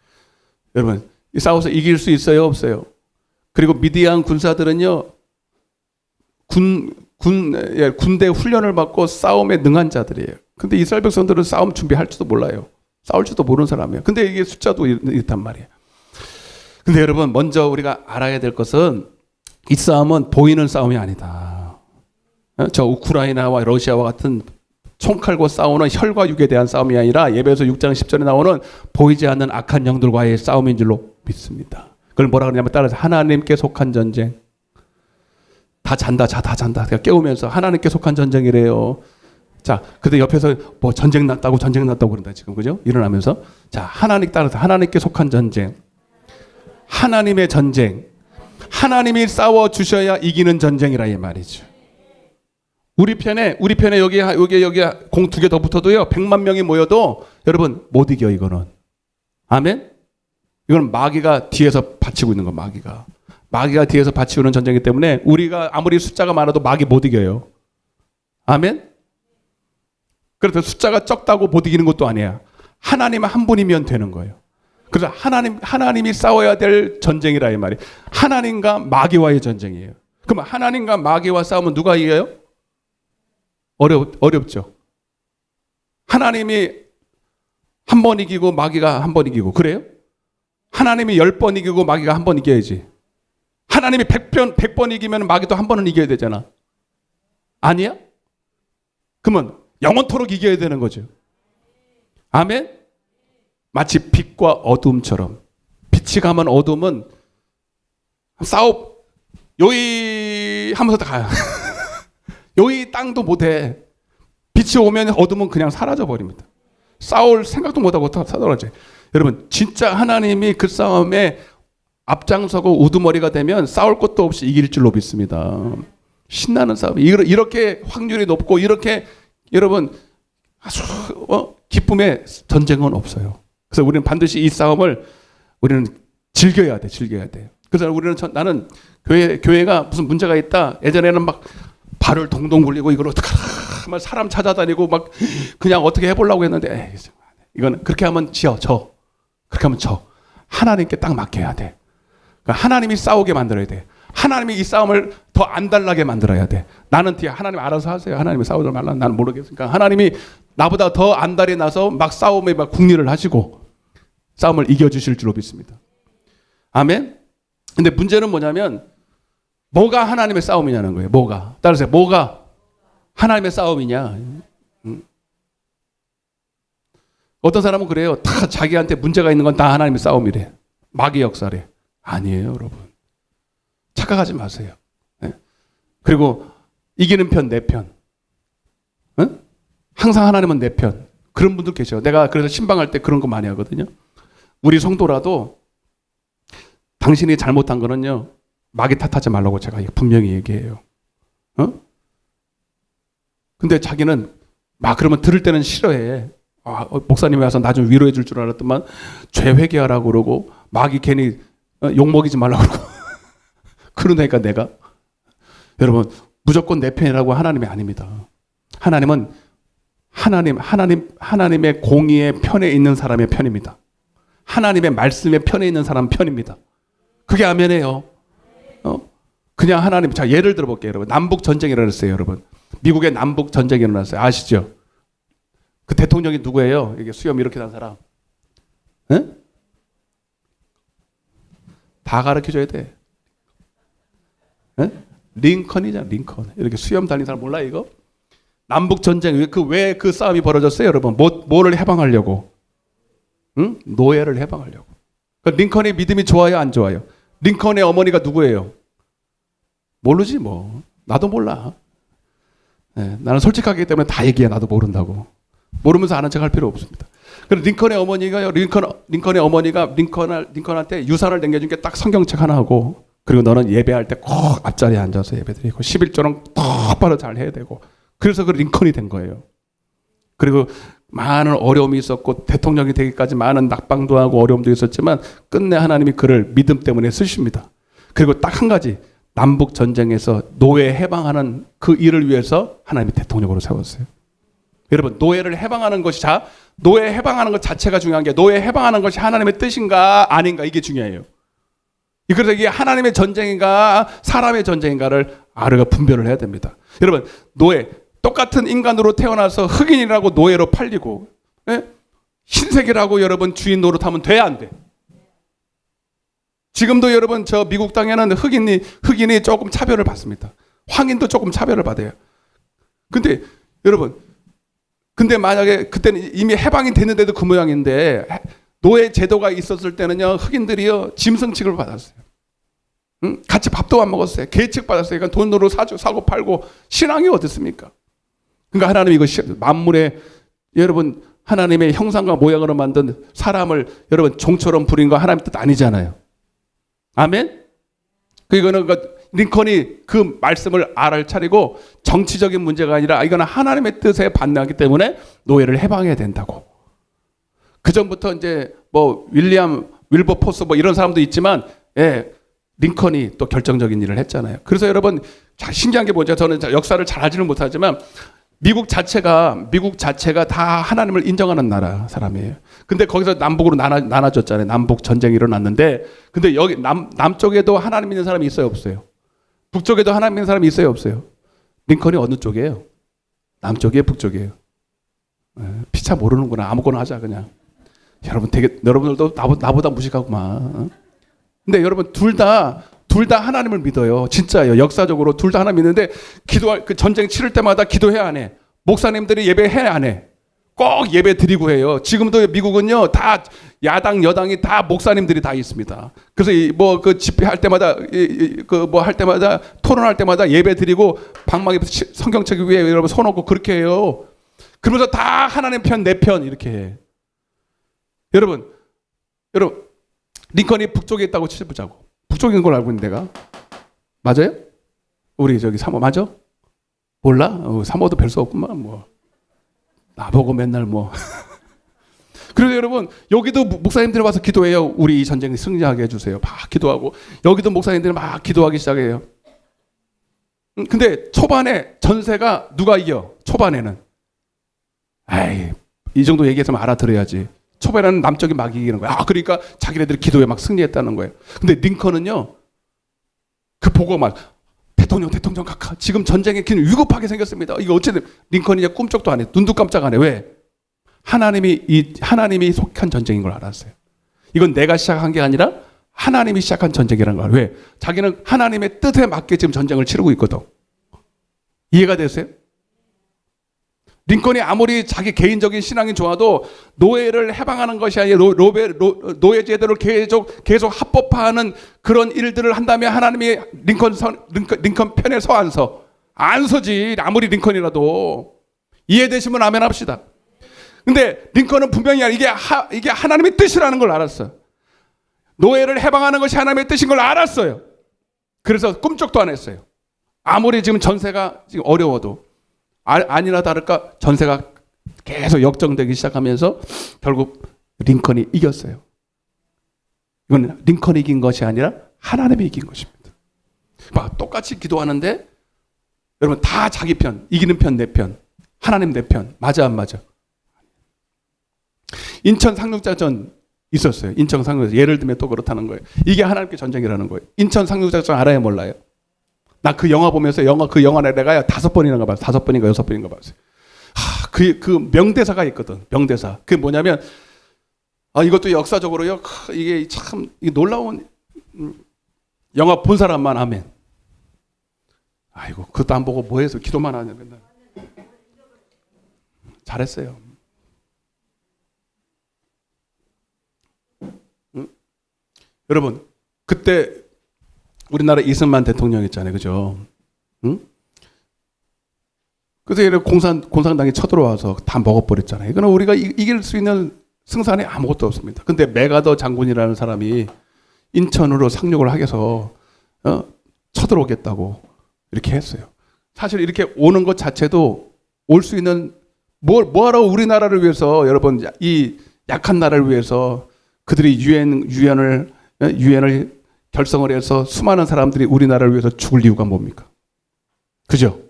여러분, 싸워서 이길 수 있어요, 없어요? 그리고 미디안 군사들은요, 군대 훈련을 받고 싸움에 능한 자들이에요. 근데 이스라엘 백성들은 싸움 준비할 줄도 몰라요. 싸울 줄도 모르는 사람이에요. 근데 이게 숫자도 이렇단 말이에요. 근데 여러분, 먼저 우리가 알아야 될 것은 이 싸움은 보이는 싸움이 아니다. 저 우크라이나와 러시아와 같은 총칼과 싸우는 혈과 육에 대한 싸움이 아니라 예배서 6장 10절에 나오는 보이지 않는 악한 영들과의 싸움인 줄로 믿습니다. 그걸 뭐라 그러냐면 따라서 하나님께 속한 전쟁. 다 잔다. 그러니까 깨우면서 하나님께 속한 전쟁이래요. 자, 근데 옆에서 뭐 전쟁 났다고 그런다 지금, 그죠? 일어나면서. 자, 하나님 따라서 하나님께 속한 전쟁. 하나님의 전쟁. 하나님이 싸워 주셔야 이기는 전쟁이라 이 말이죠. 우리 편에 여기 공 2개 더 붙어도요. 100만 명이 모여도 여러분 못 이겨 이거는. 아멘? 이건 마귀가 뒤에서 받치고 있는 거 마귀가 뒤에서 받치고 있는 전쟁이기 때문에 우리가 아무리 숫자가 많아도 마귀 못 이겨요. 아멘? 그래서 숫자가 적다고 못 이기는 것도 아니야. 하나님 한 분이면 되는 거예요. 그래서 하나님이 싸워야 될 전쟁이라 이 말이에요. 하나님과 마귀와의 전쟁이에요. 그럼 하나님과 마귀와 싸우면 누가 이겨요? 어렵죠. 하나님이 한 번 이기고 마귀가 한 번 이기고 그래요? 하나님이 10번 이기고 마귀가 한 번 이겨야지. 하나님이 100번 이기면 마귀도 한 번은 이겨야 되잖아. 아니야? 그러면 영원토록 이겨야 되는 거죠. 아멘? 마치 빛과 어둠처럼 빛이 가면 어둠은 요이 하면서 다 가요. 요이 땅도 못해. 빛이 오면 어둠은 그냥 사라져 버립니다. 싸울 생각도 못하고 사라져. 여러분 진짜 하나님이 그 싸움에 앞장서고 우두머리가 되면 싸울 것도 없이 이길 줄로 믿습니다. 신나는 싸움. 이렇게 확률이 높고 이렇게 여러분 아주 기쁨의 전쟁은 없어요. 그래서 우리는 반드시 이 싸움을 우리는 즐겨야 돼. 그래서 나는 교회가 무슨 문제가 있다. 예전에는 막 발을 동동 굴리고 이걸 어떻게 하면 사람 찾아다니고 막 그냥 어떻게 해보려고 했는데 이거는 그렇게 하면 져. 그렇게 하면 져. 하나님께 딱 맡겨야 돼. 그러니까 하나님이 싸우게 만들어야 돼. 하나님이 이 싸움을 더 안달나게 만들어야 돼. 나는 뒤에 하나님 알아서 하세요. 하나님이 싸우지 말라. 나는 모르겠으니까 하나님이 나보다 더 안달이 나서 막 싸움에 막 국리를 하시고 싸움을 이겨주실 줄로 믿습니다. 아멘? 근데 문제는 뭐냐면 뭐가 하나님의 싸움이냐는 거예요. 뭐가? 따라서 뭐가 하나님의 싸움이냐. 어떤 사람은 그래요. 다 자기한테 문제가 있는 건 다 하나님의 싸움이래. 마귀 역사래. 아니에요, 여러분. 착각하지 마세요. 네? 그리고 이기는 편, 내 편. 응? 항상 하나님은 내 편. 그런 분들 계셔. 내가 그래서 신방할 때 그런 거 많이 하거든요. 우리 성도라도 당신이 잘못한 거는요. 마귀 탓하지 말라고 제가 분명히 얘기해요. 근데 자기는 막 그러면 들을 때는 싫어해. 목사님이 와서 나 좀 위로해 줄 줄 알았더만 죄 회개하라고 그러고 마귀 괜히 욕먹이지 말라고 그러고 그러니까 내가 여러분 무조건 내 편이라고 하나님이 아닙니다. 하나님은 하나님의 공의의 편에 있는 사람의 편입니다. 하나님의 말씀의 편에 있는 사람 편입니다. 그게 아멘이에요. 그냥 하나님, 자, 예를 들어 볼게요, 여러분. 남북 전쟁이 일어났어요, 여러분. 미국의 남북 전쟁이 일어났어요. 아시죠? 그 대통령이 누구예요? 이게 수염 이렇게 난 사람. 응? 다 가르쳐 줘야 돼. 응? 링컨이잖아, 링컨. 이렇게 수염 달린 사람 몰라, 이거? 남북 전쟁, 왜 그 싸움이 벌어졌어요, 여러분? 뭐를 해방하려고? 응? 노예를 해방하려고. 그러니까 링컨의 믿음이 좋아요, 안 좋아요? 링컨의 어머니가 누구예요? 모르지 뭐. 나도 몰라. 네, 나는 솔직하기 때문에 다 얘기해. 나도 모른다고. 모르면서 아는 척 할 필요 없습니다. 그래서 링컨의 어머니가 링컨의 어머니가 링컨한테 유산을 남겨준 게 딱 성경책 하나 하고, 그리고 너는 예배할 때 꼭 앞자리에 앉아서 예배드리고 11조는 똑바로 잘 해야 되고, 그래서 그 링컨이 된 거예요. 그리고 많은 어려움이 있었고 대통령이 되기까지 많은 낙방도 하고 어려움도 있었지만 끝내 하나님이 그를 믿음 때문에 쓰십니다. 그리고 딱 한 가지, 남북 전쟁에서 노예 해방하는 그 일을 위해서 하나님이 대통령으로 세웠어요. 여러분, 노예를 해방하는 것이 노예 해방하는 것 자체가 중요한 게, 노예 해방하는 것이 하나님의 뜻인가 아닌가, 이게 중요해요. 그래서 이게 하나님의 전쟁인가 사람의 전쟁인가를 아르가 분별을 해야 됩니다. 여러분, 노예, 똑같은 인간으로 태어나서 흑인이라고 노예로 팔리고, 예? 흰색이라고 여러분 주인 노릇하면 돼, 안 돼? 지금도 여러분 저 미국 땅에는 흑인이 조금 차별을 받습니다. 황인도 조금 차별을 받아요. 근데 여러분, 만약에 그때는 이미 해방이 됐는데도 그 모양인데, 노예 제도가 있었을 때는요, 흑인들이요 짐승 취급을 받았어요. 응? 같이 밥도 안 먹었어요. 계책 받았어요. 그러니까 돈으로 사고 팔고, 신앙이 어딨습니까? 그러니까 하나님이 이거 만물의, 여러분 하나님의 형상과 모양으로 만든 사람을 여러분 종처럼 부린 거 하나님 뜻 아니잖아요. 아멘? 이거는 링컨이 그 말씀을 알아차리고 정치적인 문제가 아니라 이거는 하나님의 뜻에 반응하기 때문에 노예를 해방해야 된다고. 그 전부터 이제 뭐 윌버포스 뭐 이런 사람도 있지만, 예, 링컨이 또 결정적인 일을 했잖아요. 그래서 여러분 신기한 게 뭐죠? 저는 역사를 잘 알지는 못하지만 미국 자체가 다 하나님을 인정하는 나라 사람이에요. 근데 거기서 남북으로 나눠졌잖아요. 남북 전쟁이 일어났는데, 근데 여기 남쪽에도 하나님 믿는 사람이 있어요, 없어요? 북쪽에도 하나님 믿는 사람이 있어요, 없어요? 링컨이 어느 쪽이에요? 남쪽이에요, 북쪽이에요? 피차 모르는구나. 아무거나 하자 그냥. 여러분들도 나보다 무식하구만. 근데 여러분 둘 다 하나님을 믿어요. 진짜예요. 역사적으로 둘 다 하나님 믿는데, 그 전쟁 치를 때마다 기도해야 안 해? 목사님들이 예배해 안 해? 꼭 예배 드리고 해요. 지금도 미국은요, 다 야당 여당이 다 목사님들이 다 있습니다. 그래서 뭐 그 집회할 때마다 할 때마다 토론할 때마다 예배 드리고 방망이 성경책 위에 여러분 서놓고 그렇게 해요. 그러면서 다 하나님 편 내 편 이렇게 해. 여러분 링컨이 북쪽에 있다고 치보자고. 북쪽에 있는 걸 알고 있는 데가 맞아요? 우리 저기 사모 맞아? 몰라? 사모도 별 수 없구만 뭐. 나보고 맨날 뭐. 그래서 여러분 여기도 목사님들이 와서 기도해요. 우리 이 전쟁을 승리하게 해주세요. 막 기도하고, 여기도 목사님들이 막 기도하기 시작해요. 근데 초반에 전세가 누가 이겨? 초반에는 이 정도 얘기했으면 알아들어야지. 초반에는 남쪽이 막 이기는 거야. 그러니까 자기네들이 기도에 막 승리했다는 거예요. 근데 링컨은요, 그 보고 막 대통령 각하 지금 전쟁의 기는 위급하게 생겼습니다. 이거 어쨌든 링컨이 이제 꿈쩍도 안 해. 눈도 깜짝 안 해. 왜? 하나님이 속한 전쟁인 걸 알았어요. 이건 내가 시작한 게 아니라 하나님이 시작한 전쟁이라는 거야. 왜? 자기는 하나님의 뜻에 맞게 지금 전쟁을 치르고 있거든. 이해가 되세요? 링컨이 아무리 자기 개인적인 신앙이 좋아도 노예를 해방하는 것이 아니라 노예 제도를 계속 합법화하는 그런 일들을 한다면 하나님이 링컨 편에 안 서지. 아무리 링컨이라도. 이해되시면 아멘 합시다. 근데 링컨은 분명히 이게 하나님의 뜻이라는 걸 알았어. 노예를 해방하는 것이 하나님의 뜻인 걸 알았어요. 그래서 꿈쩍도 안 했어요. 아무리 지금 전세가 지금 어려워도. 아니나 다를까 전세가 계속 역정되기 시작하면서 결국 링컨이 이겼어요. 이건 링컨이 이긴 것이 아니라 하나님이 이긴 것입니다. 막 똑같이 기도하는데 여러분 다 자기 편, 이기는 편, 내 편, 하나님 내 편. 맞아 안 맞아? 인천 상륙작전 있었어요. 인천 상륙작전. 예를 들면 또 그렇다는 거예요. 이게 하나님께 전쟁이라는 거예요. 인천 상륙작전 알아요, 몰라요? 나 그 영화 보면서 그 영화를 내가 5번인가 봤어요. 5번인가 6번인가 봤어요. 그 명대사가 있거든. 명대사. 그게 뭐냐면, 이것도 역사적으로요. 이게 참 놀라운 영화 본 사람만 아멘. 아이고, 그것도 안 보고 뭐 해서 기도만 하냐 맨날. 잘했어요. 응? 여러분, 그때 우리나라 이승만 대통령 있잖아요, 그죠? 응? 그래서 이렇게 공산당이 쳐들어와서 다 먹어버렸잖아요. 이거는 우리가 이길 수 있는 승산이 아무것도 없습니다. 근데 메가더 장군이라는 사람이 인천으로 상륙을 하게서 쳐들어오겠다고 이렇게 했어요. 사실 이렇게 오는 것 자체도 올 수 있는 뭐하러 우리나라를 위해서 여러분 이 약한 나라를 위해서 그들이 유엔을 결성을 해서 수많은 사람들이 우리나라를 위해서 죽을 이유가 뭡니까? 그죠?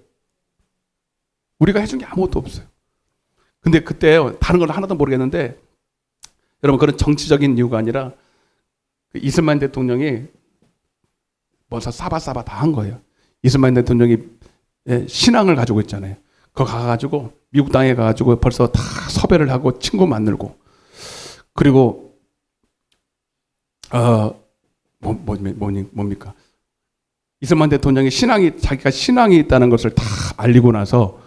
우리가 해준 게 아무것도 없어요. 근데 그때 다른 건 하나도 모르겠는데 여러분 그런 정치적인 이유가 아니라 그 이스마일 대통령이 먼저 싸바싸바 다 한 거예요. 이스마일 대통령이 신앙을 가지고 있잖아요. 그거 가가지고 미국 땅에 가가지고 벌써 다 섭외를 하고 친구 만들고 그리고 뭡니까? 이스마일 대통령이 자기가 신앙이 있다는 것을 다 알리고 나서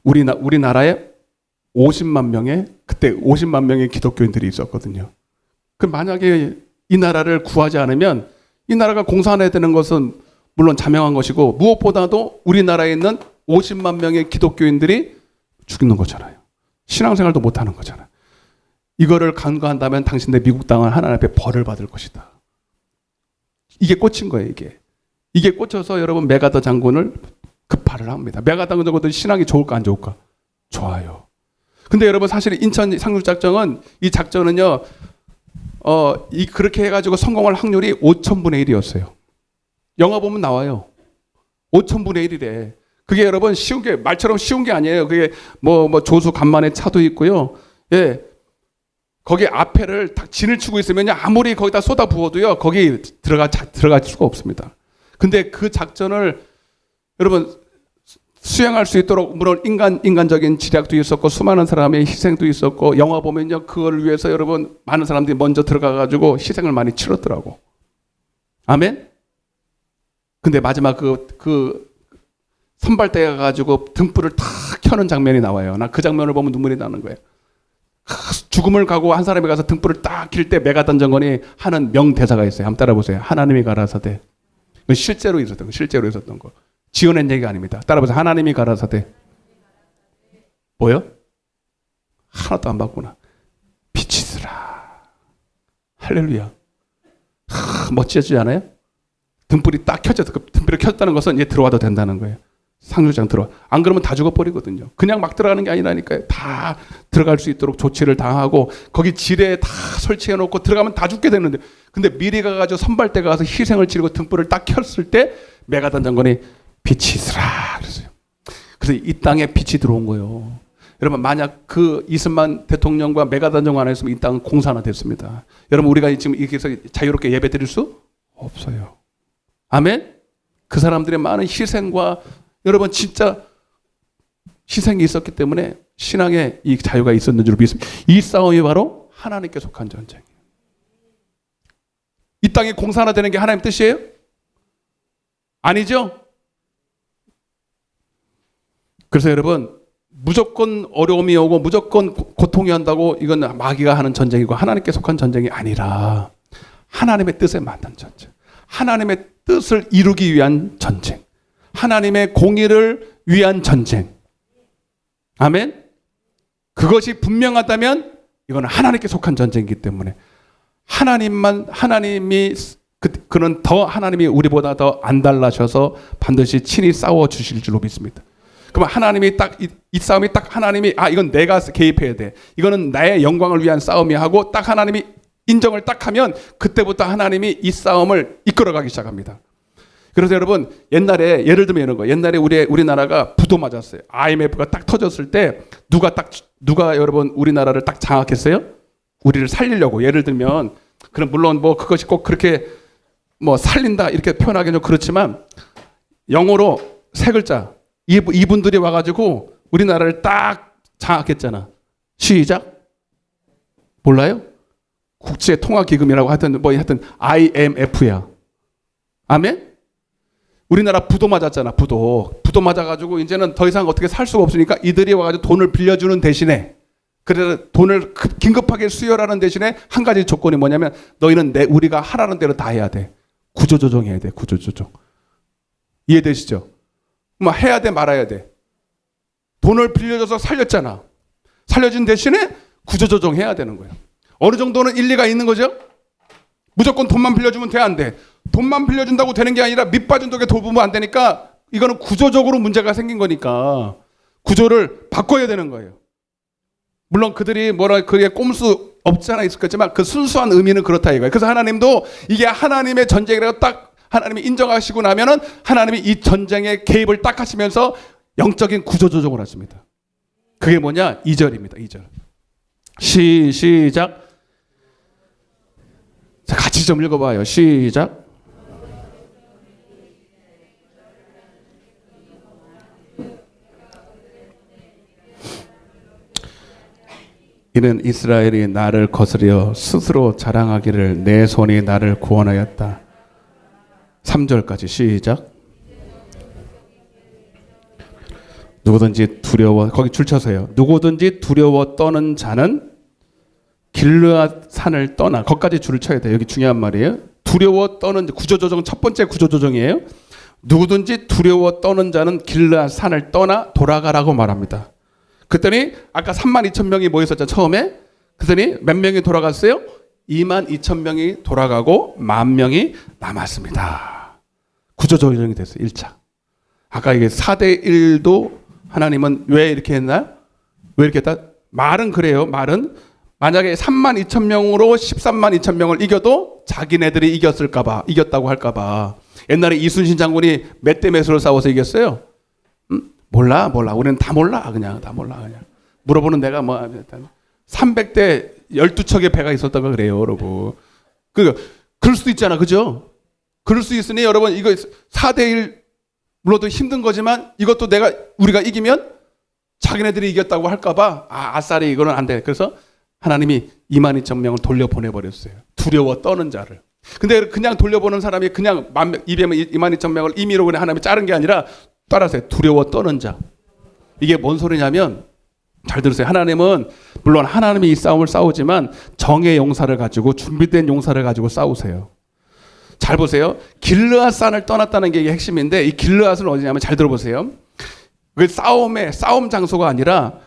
우리나라에 50만 명의 기독교인들이 있었거든요. 그 만약에 이 나라를 구하지 않으면 이 나라가 공산화해야 되는 것은 물론 자명한 것이고 무엇보다도 우리나라에 있는 50만 명의 기독교인들이 죽는 거잖아요. 신앙생활도 못하는 거잖아요. 이거를 간과한다면 당신네 미국 땅은 하나님 앞에 벌을 받을 것이다. 이게 꽂힌 거예요. 이게 꽂혀서 여러분 메가더 장군을 급파를 합니다. 메가더 장군들 신앙이 좋을까 안 좋을까? 좋아요. 근데 여러분 사실 인천 상륙작전은 이 작전은요 그렇게 해가지고 성공할 확률이 5,000분의 1이었어요. 영화 보면 나와요. 5,000분의 1이래. 그게 여러분 쉬운 게 말처럼 쉬운 게 아니에요. 그게 뭐 조수 간만에 차도 있고요. 예. 거기 앞에를 딱 진을 치고 있으면 아무리 거기다 쏟아 부어도요 거기 들어갈 수가 없습니다. 근데 그 작전을 여러분 수행할 수 있도록 물론 인간적인 지략도 있었고 수많은 사람의 희생도 있었고 영화 보면요 그걸 위해서 여러분 많은 사람들이 먼저 들어가가지고 희생을 많이 치렀더라고. 아멘. 근데 마지막 그 선발대가 가지고 등불을 탁 켜는 장면이 나와요. 나 그 장면을 보면 눈물이 나는 거예요. 죽음을 가고 한 사람이 가서 등불을 딱 킬 때 메가던 장군이 하는 명대사가 있어요. 한번 따라보세요. 하나님이 가라사대. 실제로 있었던 거. 지어낸 얘기가 아닙니다. 따라보세요. 하나님이 가라사대. 뭐요? 하나도 안 봤구나. 빛이더라. 할렐루야. 멋지지 않아요? 등불이 딱 켜져서 그 등불이 켰다는 것은 이제 들어와도 된다는 거예요. 상륙장 들어와. 안 그러면 다 죽어버리거든요. 그냥 막 들어가는 게 아니라니까요. 다 들어갈 수 있도록 조치를 다 하고 거기 지뢰에 다 설치해 놓고 들어가면 다 죽게 되는데 근데 미리 가가지고 선발대가 가서 희생을 치르고 등불을 딱 켰을 때 메가던 장군이 빛이 있으라 그랬어요. 그래서 이 땅에 빛이 들어온 거예요. 여러분 만약 그 이승만 대통령과 메가던 장군 안 했으면 이 땅은 공산화됐습니다. 여러분 우리가 지금 이렇게 해서 자유롭게 예배 드릴 수 없어요. 아멘? 그 사람들의 많은 희생과 여러분 진짜 희생이 있었기 때문에 신앙에 이 자유가 있었는 줄 믿습니다. 이 싸움이 바로 하나님께 속한 전쟁이에요. 이 땅이 공산화되는 게 하나님 뜻이에요? 아니죠? 그래서 여러분 무조건 어려움이 오고 무조건 고통이 온다고 이건 마귀가 하는 전쟁이고 하나님께 속한 전쟁이 아니라 하나님의 뜻에 맞는 전쟁. 하나님의 뜻을 이루기 위한 전쟁. 하나님의 공의를 위한 전쟁. 아멘? 그것이 분명하다면 이거는 하나님께 속한 전쟁이기 때문에 하나님이 하나님이 우리보다 더 안달나셔서 반드시 친히 싸워 주실 줄로 믿습니다. 그럼 하나님이 이 싸움이 딱 하나님이 이건 내가 개입해야 돼. 이거는 나의 영광을 위한 싸움이 하고 딱 하나님이 인정을 딱 하면 그때부터 하나님이 이 싸움을 이끌어가기 시작합니다. 그래서 여러분 옛날에 예를 들면 이런 거. 옛날에 우리나라가 부도 맞았어요. IMF가 딱 터졌을 때 누가 여러분 우리나라를 딱 장악했어요? 우리를 살리려고. 예를 들면 그럼 물론 뭐 그것이 꼭 그렇게 뭐 살린다 이렇게 표현하기는 그렇지만 영어로 세 글자. 이분들이 와가지고 우리나라를 딱 장악했잖아. 시작. 몰라요? 국제통화기금이라고 하여튼 IMF야. 아멘? 우리나라 부도 맞았잖아. 부도 맞아가지고 이제는 더 이상 어떻게 살 수가 없으니까 이들이 와가지고 돈을 빌려주는 대신에 그래서 돈을 긴급하게 수혈하는 대신에 한 가지 조건이 뭐냐면 너희는 우리가 하라는 대로 다 해야 돼. 구조조정해야 돼. 구조조정. 이해되시죠? 뭐 해야 돼 말아야 돼. 돈을 빌려줘서 살렸잖아. 살려준 대신에 구조조정해야 되는 거예요. 어느 정도는 일리가 있는 거죠? 무조건 돈만 빌려주면 돼, 안 돼? 돈만 빌려준다고 되는 게 아니라 밑빠진 독에 돌보면 안 되니까 이거는 구조적으로 문제가 생긴 거니까 구조를 바꿔야 되는 거예요. 물론 그들이 그게 꼼수 없잖아 있었겠지만 그 순수한 의미는 그렇다 이거예요. 그래서 하나님도 이게 하나님의 전쟁이라고 딱 하나님이 인정하시고 나면은 하나님이 이 전쟁에 개입을 딱 하시면서 영적인 구조조정을 하십니다. 그게 뭐냐? 2절입니다. 2절. 시작. 자, 같이 좀 읽어봐요. 시작. 이는 이스라엘이 나를 거스려 스스로 자랑하기를 내 손이 나를 구원하였다. 3절까지 시작. 누구든지 두려워, 거기 줄 쳐서요. 누구든지 두려워 떠는 자는 길르앗 산을 떠나. 거기까지 줄을 쳐야 돼요. 여기 중요한 말이에요. 두려워 떠는 구조조정, 첫 번째 구조조정이에요. 누구든지 두려워 떠는 자는 길르앗 산을 떠나 돌아가라고 말합니다. 그랬더니 아까 32,000명이 모였었죠, 처음에. 그랬더니 몇 명이 돌아갔어요? 22,000명이 돌아가고 10,000명이 남았습니다. 구조조정이 됐어요. 1차. 아까 이게 4대1도 하나님은 왜 이렇게 했나? 왜 이렇게 했다? 말은 그래요. 말은 만약에 32,000명으로 132,000명을 이겨도 자기네들이 이겼다고 할까봐. 옛날에 이순신 장군이 몇 대 몇으로 싸워서 이겼어요? 몰라. 우리는 다 몰라. 그냥. 물어보는 내가 300대 12척의 배가 있었다고 그래요, 여러분. 그럴 수도 있잖아. 그죠? 그럴 수 있으니 여러분, 이거 4대1 물어도 힘든 거지만 이것도 우리가 이기면 자기네들이 이겼다고 할까봐 아싸리 이거는 안 돼. 그래서 하나님이 22,000명을 돌려보내버렸어요. 두려워 떠는 자를. 근데 그냥 돌려보는 사람이 그냥 22,000명을 임의로 그냥 하나님이 자른 게 아니라 따라서 두려워 떠는 자. 이게 뭔 소리냐면 잘 들으세요. 하나님은 물론 하나님이 이 싸움을 싸우지만 정의 용사를 가지고 준비된 용사를 가지고 싸우세요. 잘 보세요. 길르앗 산을 떠났다는 게 이게 핵심인데 이 길르앗은 어디냐면 잘 들어보세요. 그 싸움 장소가 아니라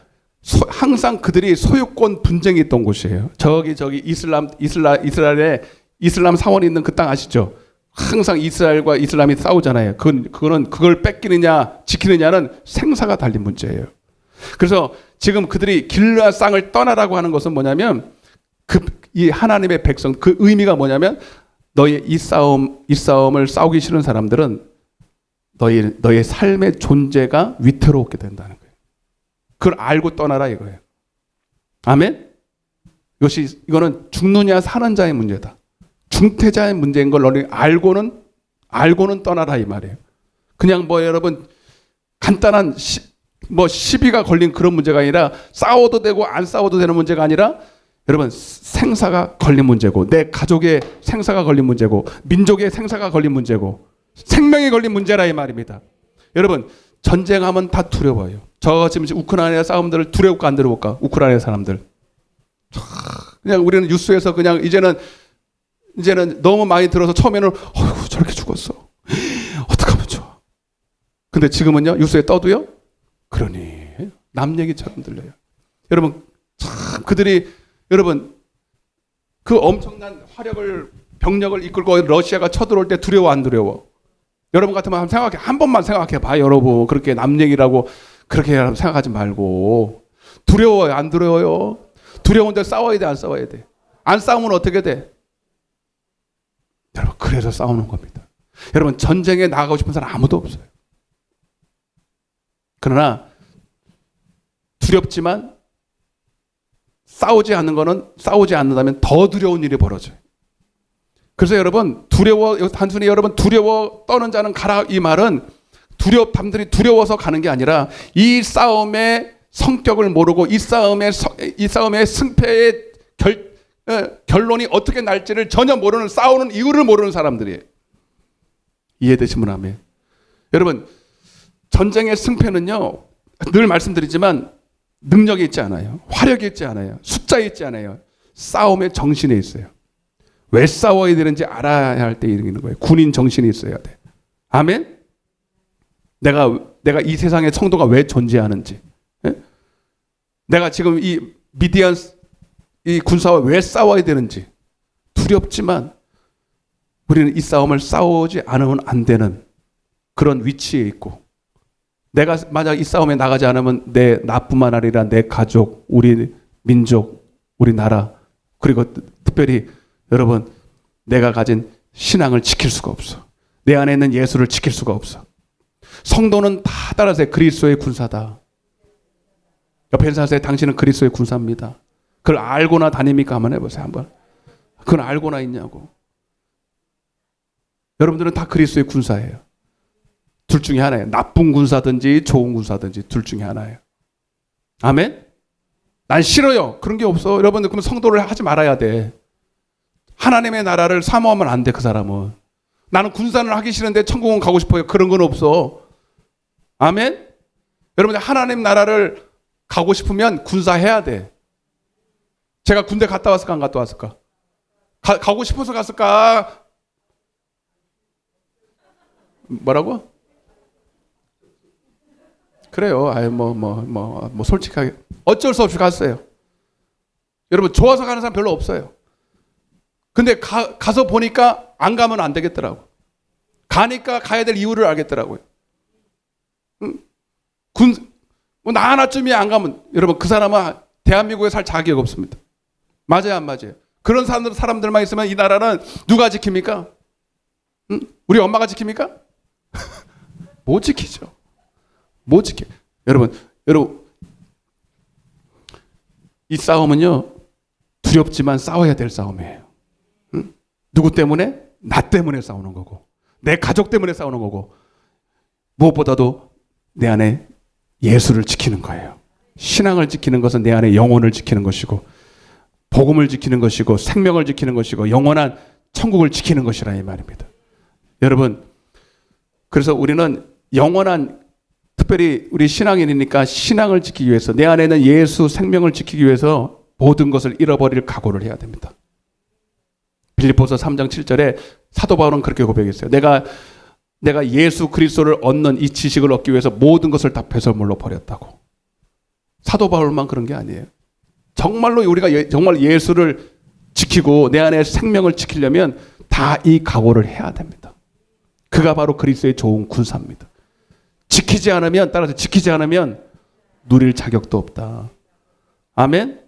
항상 그들이 소유권 분쟁이 있던 곳이에요. 저기 이스라엘에 이슬람 사원이 있는 그 땅 아시죠? 항상 이스라엘과 이슬람이 싸우잖아요. 그거는 그걸 뺏기느냐 지키느냐는 생사가 달린 문제예요. 그래서 지금 그들이 길르앗 땅을 떠나라고 하는 것은 뭐냐면 이 하나님의 백성 그 의미가 뭐냐면 너의 이 싸움을 싸우기 싫은 사람들은 너의 삶의 존재가 위태롭게 된다는 거예요. 그걸 알고 떠나라 이거예요. 아멘? 이거는 죽느냐 사는 자의 문제다. 중태자의 문제인 걸 너희 알고는 떠나라 이 말이에요. 그냥 여러분 간단한 시비가 걸린 그런 문제가 아니라 싸워도 되고 안 싸워도 되는 문제가 아니라 여러분 생사가 걸린 문제고 내 가족의 생사가 걸린 문제고 민족의 생사가 걸린 문제고 생명이 걸린 문제라 이 말입니다. 여러분 전쟁하면 다 두려워요. 저 지금 우크라이나 싸움들을 두려울까 안 두려울까? 우크라이나 사람들 그냥 우리는 뉴스에서 그냥 이제는 너무 많이 들어서 처음에는 어휴 저렇게 죽었어. 어떡하면 좋아. 근데 지금은요 뉴스에 떠도요. 그러니 남 얘기처럼 들려요. 여러분 참 그들이 여러분 그 엄청난 병력을 이끌고 러시아가 쳐들어올 때 두려워 안 두려워? 여러분 같으면 한 번만 생각해 봐. 여러분 그렇게 남 얘기라고 그렇게 생각하지 말고 두려워요 안 두려워요? 두려운데 싸워야 돼 안 싸워야 돼? 안 싸우면 어떻게 돼? 여러분 그래서 싸우는 겁니다. 여러분 전쟁에 나가고 싶은 사람 아무도 없어요. 그러나 두렵지만 싸우지 않는다면 더 두려운 일이 벌어져요. 그래서 여러분 단순히 여러분 두려워 떠는 자는 가라 이 말은 남들이 두려워서 가는 게 아니라 이 싸움의 성격을 모르고 이 싸움의 승패의 결론이 어떻게 날지를 전혀 모르는 싸우는 이유를 모르는 사람들이에요. 이해되시면 아멘. 여러분 전쟁의 승패는요 늘 말씀드리지만 능력이 있지 않아요. 화력이 있지 않아요. 숫자에 있지 않아요. 싸움의 정신에 있어요. 왜 싸워야 되는지 알아야 할 때 이기는 거예요. 군인 정신이 있어야 돼. 아멘? 내가 이 세상에 성도가 왜 존재하는지, 예? 내가 지금 이 미디안 이 군사와 왜 싸워야 되는지 두렵지만 우리는 이 싸움을 싸우지 않으면 안 되는 그런 위치에 있고, 내가 만약 이 싸움에 나가지 않으면 나뿐만 아니라 내 가족, 우리 민족, 우리 나라, 그리고 특별히 여러분, 내가 가진 신앙을 지킬 수가 없어. 내 안에 있는 예수를 지킬 수가 없어. 성도는 다 따라서 그리스도의 군사다. 옆에 사세요. 당신은 그리스도의 군사입니다. 그걸 알고나 다닙니까? 한번 해보세요. 한번. 그걸 알고나 있냐고. 여러분들은 다 그리스도의 군사예요. 둘 중에 하나예요. 나쁜 군사든지 좋은 군사든지 둘 중에 하나예요. 아멘? 난 싫어요. 그런 게 없어. 여러분들 그럼 성도를 하지 말아야 돼. 하나님의 나라를 사모하면 안 돼. 그 사람은. 나는 군사는 하기 싫은데 천국은 가고 싶어요. 그런 건 없어. 아멘? 여러분들 하나님 나라를 가고 싶으면 군사해야 돼. 제가 군대 갔다 왔을까 안 갔다 왔을까? 가고 싶어서 갔을까? 뭐라고? 그래요. 아유 뭐 솔직하게 어쩔 수 없이 갔어요. 여러분 좋아서 가는 사람 별로 없어요. 근데 가서 보니까 안 가면 안 되겠더라고. 가니까 가야 될 이유를 알겠더라고요. 나 하나쯤이 안 가면 여러분 그 사람은 대한민국에 살 자격 없습니다. 맞아요, 안 맞아요? 그런 사람들만 있으면 이 나라는 누가 지킵니까? 우리 엄마가 지킵니까? 못 지키죠. 못 지켜. 여러분 이 싸움은요 두렵지만 싸워야 될 싸움이에요. 누구 때문에? 나 때문에 싸우는 거고, 내 가족 때문에 싸우는 거고, 무엇보다도 내 안에 예수를 지키는 거예요. 신앙을 지키는 것은 내 안에 영혼을 지키는 것이고, 복음을 지키는 것이고, 생명을 지키는 것이고, 영원한 천국을 지키는 것이라 이 말입니다. 여러분, 그래서 우리는 영원한, 특별히 우리 신앙인이니까 신앙을 지키기 위해서, 내 안에 있는 예수 생명을 지키기 위해서 모든 것을 잃어버릴 각오를 해야 됩니다. 빌립보서 3장 7절에 사도 바울은 그렇게 고백했어요. 내가 예수 그리스도를 얻는 이 지식을 얻기 위해서 모든 것을 다 배설물로 버렸다고. 사도 바울만 그런 게 아니에요. 정말로 우리가 정말 예수를 지키고 내 안에 생명을 지키려면 다 이 각오를 해야 됩니다. 그가 바로 그리스도의 좋은 군사입니다. 지키지 않으면 누릴 자격도 없다. 아멘.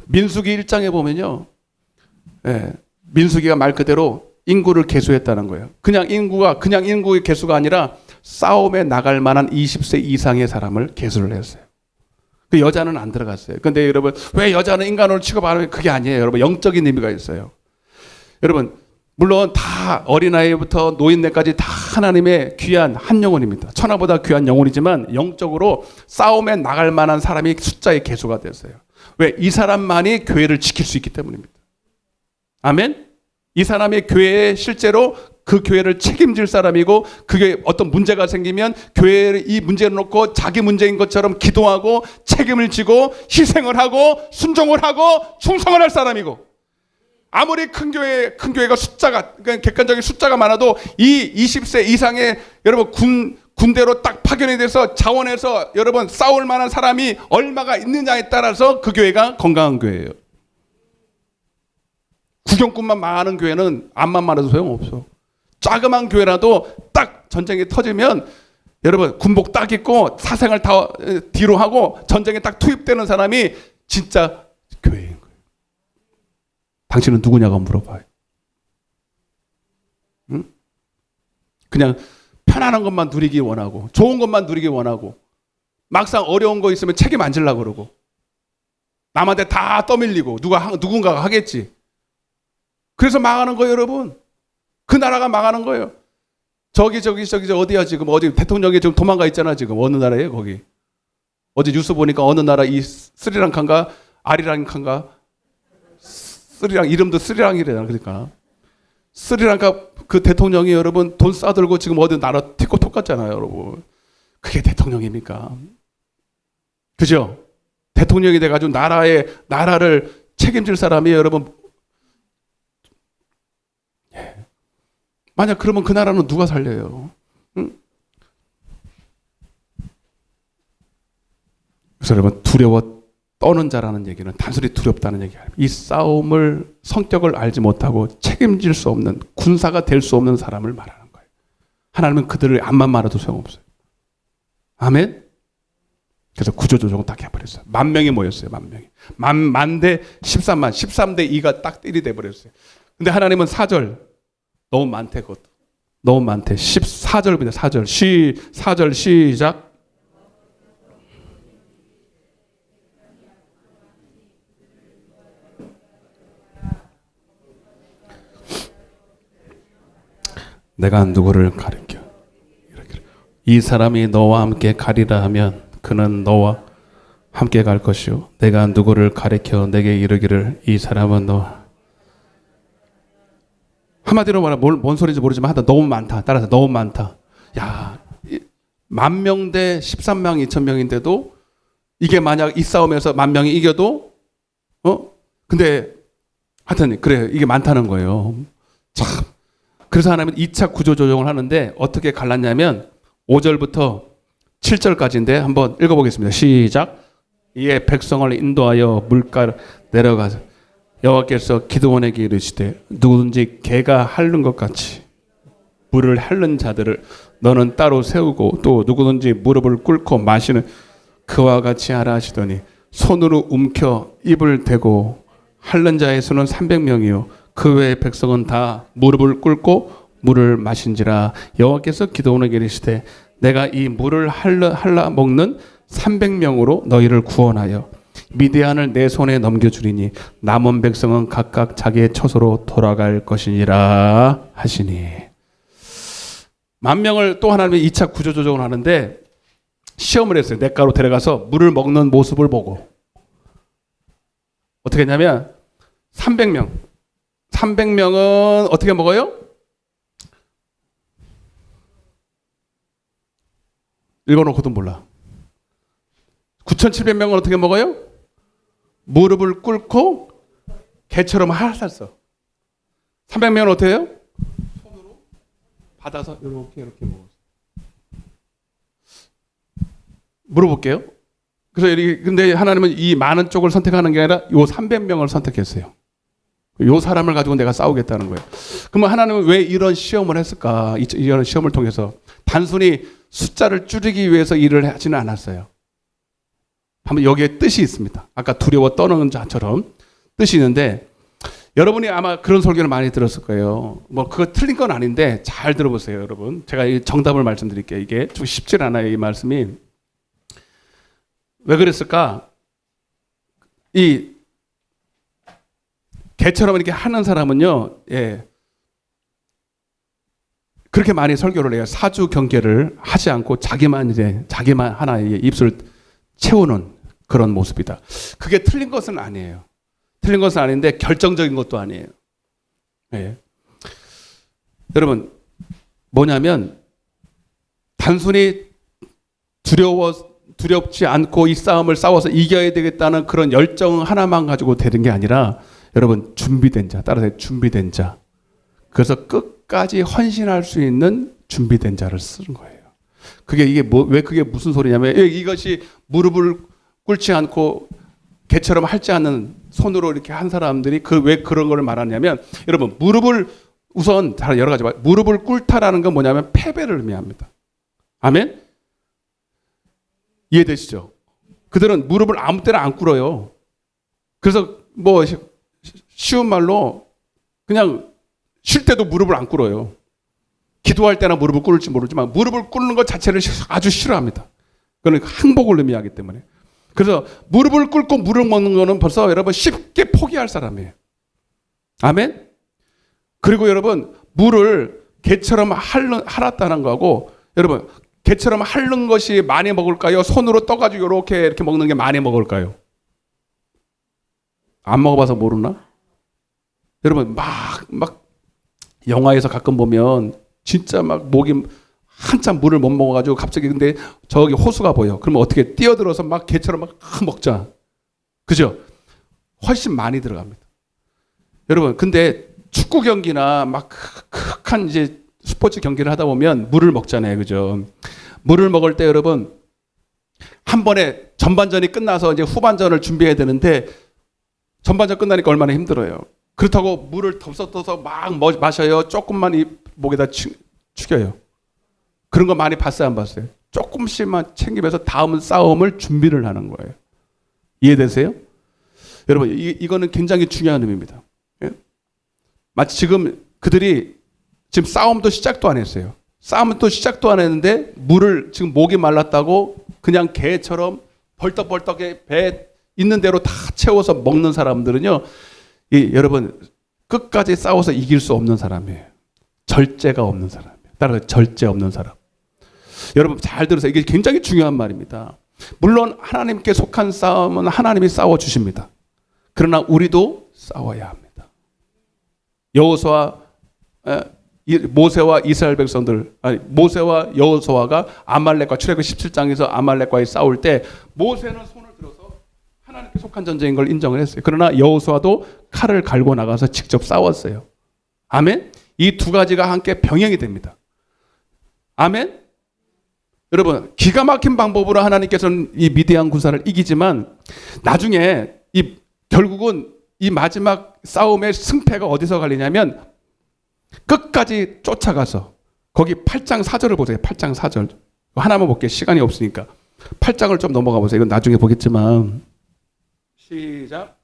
민수기 1장에 보면요, 민수기가 말 그대로 인구를 계수했다는 거예요. 그냥 인구의 계수가 아니라 싸움에 나갈 만한 20세 이상의 사람을 계수를 했어요. 그 여자는 안 들어갔어요. 근데 여러분, 왜 여자는 인간으로 취급 안 하면 그게 아니에요. 여러분, 영적인 의미가 있어요. 여러분, 물론 다 어린아이부터 노인네까지 다 하나님의 귀한 한 영혼입니다. 천하보다 귀한 영혼이지만 영적으로 싸움에 나갈 만한 사람이 숫자의 계수가 됐어요. 왜? 이 사람만이 교회를 지킬 수 있기 때문입니다. 아멘? 이 사람이 교회에 실제로 그 교회를 책임질 사람이고, 그게 어떤 문제가 생기면 교회에 이 문제를 놓고 자기 문제인 것처럼 기도하고 책임을 지고 희생을 하고 순종을 하고 충성을 할 사람이고, 아무리 큰 교회가 그러니까 객관적인 숫자가 많아도 이 20세 이상의 여러분 군대로 딱 파견이 돼서 자원해서 여러분 싸울 만한 사람이 얼마가 있느냐에 따라서 그 교회가 건강한 교회예요. 구경꾼만 많은 교회는 암만 많아도 소용없어. 자그만 교회라도 딱 전쟁이 터지면 여러분 군복 딱 입고 사생활 다 뒤로 하고 전쟁에 딱 투입되는 사람이 진짜 교회인 거예요. 당신은 누구냐고 물어봐요. 응? 그냥 편안한 것만 누리기 원하고, 좋은 것만 누리기 원하고, 막상 어려운 거 있으면 책임 안 지려고 그러고, 남한테 다 떠밀리고 누군가가 하겠지. 그래서 망하는 거예요, 여러분. 그 나라가 망하는 거예요. 저기 어디야 지금, 어디 대통령이 지금 도망가 있잖아. 지금 어느 나라예요, 거기. 어제 뉴스 보니까 어느 나라, 이 스리랑카인가 아리랑카인가, 스리랑 이름도 스리랑이래요. 그러니까 스리랑카 그 대통령이 여러분 돈 싸들고 지금 어디 나라 티코톡 같잖아요, 여러분. 그게 대통령입니까? 그죠? 대통령이 돼가지고 나라를 책임질 사람이 여러분 만약 그러면 그 나라는 누가 살려요? 응? 그래서 여러분, 두려워 떠는 자라는 얘기는 단순히 두렵다는 얘기예요. 이 싸움을, 성격을 알지 못하고 책임질 수 없는, 군사가 될 수 없는 사람을 말하는 거예요. 하나님은 그들을 앞만 말해도 소용없어요. 아멘? 그래서 구조조정을 딱 해버렸어요. 10,000명이 모였어요. 10,000명이. 만대 13만, 13대 2가 딱 1이 돼버렸어요. 근데 하나님은 4절, 너무 많대, 그것도. 너무 많대. 14절입니다. 4절. 4절 시작. 내가 누구를 가리켜? 이렇게. 이 사람이 너와 함께 가리라 하면 그는 너와 함께 갈 것이요. 내가 누구를 가리켜 내게 이르기를 이 사람은 너와. 한마디로 말하면 뭔 소리인지 모르지만 하다 너무 많다. 따라서 너무 많다. 야, 10,000명 대 13만 2,000명인데도 이게 만약 이 싸움에서 10,000명이 이겨도 근데 하여튼 그래, 이게 많다는 거예요. 참. 그래서 하나님은 2차 구조조정을 하는데 어떻게 갈랐냐면 5절부터 7절까지인데 한번 읽어보겠습니다. 시작. 이에 백성을 인도하여 물가로 내려가서 여호와께서 기드온에게 이르시되 누구든지 개가 핥는 것 같이 물을 핥는 자들을 너는 따로 세우고 또 누구든지 무릎을 꿇고 마시는 그와 같이 하라 하시더니 손으로 움켜 입을 대고 핥는 자의 수는 300명이요 그 외의 백성은 다 무릎을 꿇고 물을 마신지라. 여호와께서 기드온에게 이르시되 내가 이 물을 핥아 먹는 300명으로 너희를 구원하여 미디안을 내 손에 넘겨주리니 남은 백성은 각각 자기의 처소로 돌아갈 것이니라 하시니. 10,000명을 또 하나님이 2차 구조조정을 하는데 시험을 했어요. 냇가로 데려가서 물을 먹는 모습을 보고 어떻게 했냐면 300명은 어떻게 먹어요? 읽어놓고도 몰라. 9,700명은 어떻게 먹어요? 무릎을 꿇고 개처럼 핥았어. 300명은 어떻게 해요? 손으로 받아서 이렇게 먹었어. 물어볼게요. 그래서 근데 하나님은 이 많은 쪽을 선택하는 게 아니라 요 300명을 선택했어요. 요 사람을 가지고 내가 싸우겠다는 거예요. 그러면 하나님은 왜 이런 시험을 했을까? 이런 시험을 통해서 단순히 숫자를 줄이기 위해서 일을 하지는 않았어요. 한번 여기에 뜻이 있습니다. 아까 두려워 떠는 자처럼 뜻이 있는데 여러분이 아마 그런 설교를 많이 들었을 거예요. 뭐 그거 틀린 건 아닌데 잘 들어보세요, 여러분. 제가 이 정답을 말씀드릴게요. 이게 좀 쉽지 않아요, 이 말씀이. 왜 그랬을까? 이 개처럼 이렇게 하는 사람은요, 그렇게 많이 설교를 해요. 사주 경계를 하지 않고 자기만 하나의 입술 채우는 그런 모습이다. 그게 틀린 것은 아니에요. 틀린 것은 아닌데 결정적인 것도 아니에요. 여러분, 뭐냐면 단순히 두렵지 않고 이 싸움을 싸워서 이겨야 되겠다는 그런 열정 하나만 가지고 되는 게 아니라 여러분, 준비된 자, 따라서 준비된 자. 그래서 끝까지 헌신할 수 있는 준비된 자를 쓰는 거예요. 왜 그게 무슨 소리냐면 이것이 무릎을 꿇지 않고 개처럼 핥지 않는 손으로 이렇게 한 사람들이 왜 그런 걸 말하냐면 여러분, 무릎을 우선 여러 가지 무릎을 꿇다라는 건 뭐냐면 패배를 의미합니다. 아멘? 이해되시죠? 그들은 무릎을 아무 때나 안 꿇어요. 그래서 뭐 쉬운 말로 그냥 쉴 때도 무릎을 안 꿇어요. 기도할 때나 무릎을 꿇을지 모르지만 무릎을 꿇는 것 자체를 아주 싫어합니다. 그건 항복을 의미하기 때문에. 그래서 무릎을 꿇고 물을 먹는 거는 벌써 여러분 쉽게 포기할 사람이에요. 아멘? 그리고 여러분, 물을 개처럼 핥았다는 거하고 여러분, 개처럼 핥는 것이 많이 먹을까요? 손으로 떠가지고 이렇게 먹는 게 많이 먹을까요? 안 먹어봐서 모르나? 여러분, 막 영화에서 가끔 보면 진짜 막 목이 한참 물을 못 먹어가지고 갑자기 근데 저기 호수가 보여. 그러면 어떻게 뛰어들어서 막 개처럼 막 먹자. 그죠? 훨씬 많이 들어갑니다. 여러분, 근데 축구 경기나 막 극한 이제 스포츠 경기를 하다 보면 물을 먹잖아요. 그죠? 물을 먹을 때 여러분, 한 번에 전반전이 끝나서 이제 후반전을 준비해야 되는데, 전반전 끝나니까 얼마나 힘들어요. 그렇다고 물을 덥석덥석 막 마셔요. 조금만 이 목에다 축여요. 그런 거 많이 봤어요, 안 봤어요? 조금씩만 챙기면서 다음 싸움을 준비를 하는 거예요. 이해되세요? 여러분, 이거는 굉장히 중요한 의미입니다. 예? 마치 지금 그들이 지금 싸움도 시작도 안 했어요. 싸움도 시작도 안 했는데 물을 지금 목이 말랐다고 그냥 개처럼 벌떡벌떡에 배 있는 대로 다 채워서 먹는 사람들은요, 여러분, 끝까지 싸워서 이길 수 없는 사람이에요. 절제가 없는 사람이에요. 따라서 절제 없는 사람. 여러분 잘 들으세요. 이게 굉장히 중요한 말입니다. 물론 하나님께 속한 싸움은 하나님이 싸워주십니다. 그러나 우리도 싸워야 합니다. 여호수아, 모세와 이스라엘 백성들, 모세와 여호수아가 아말렉과 출애굽 17장에서 아말렉과의 싸울 때 모세는 손을 들어서 하나님께 속한 전쟁인 걸 인정을 했어요. 그러나 여호수아도 칼을 갈고 나가서 직접 싸웠어요. 아멘? 이 두 가지가 함께 병행이 됩니다. 아멘? 여러분, 기가 막힌 방법으로 하나님께서는 이 미디안 군사를 이기지만 나중에 결국은 이 마지막 싸움의 승패가 어디서 갈리냐면 끝까지 쫓아가서 거기 8장 4절을 보세요. 8장 4절. 하나만 볼게요. 시간이 없으니까. 8장을 좀 넘어가 보세요. 이건 나중에 보겠지만. 시작.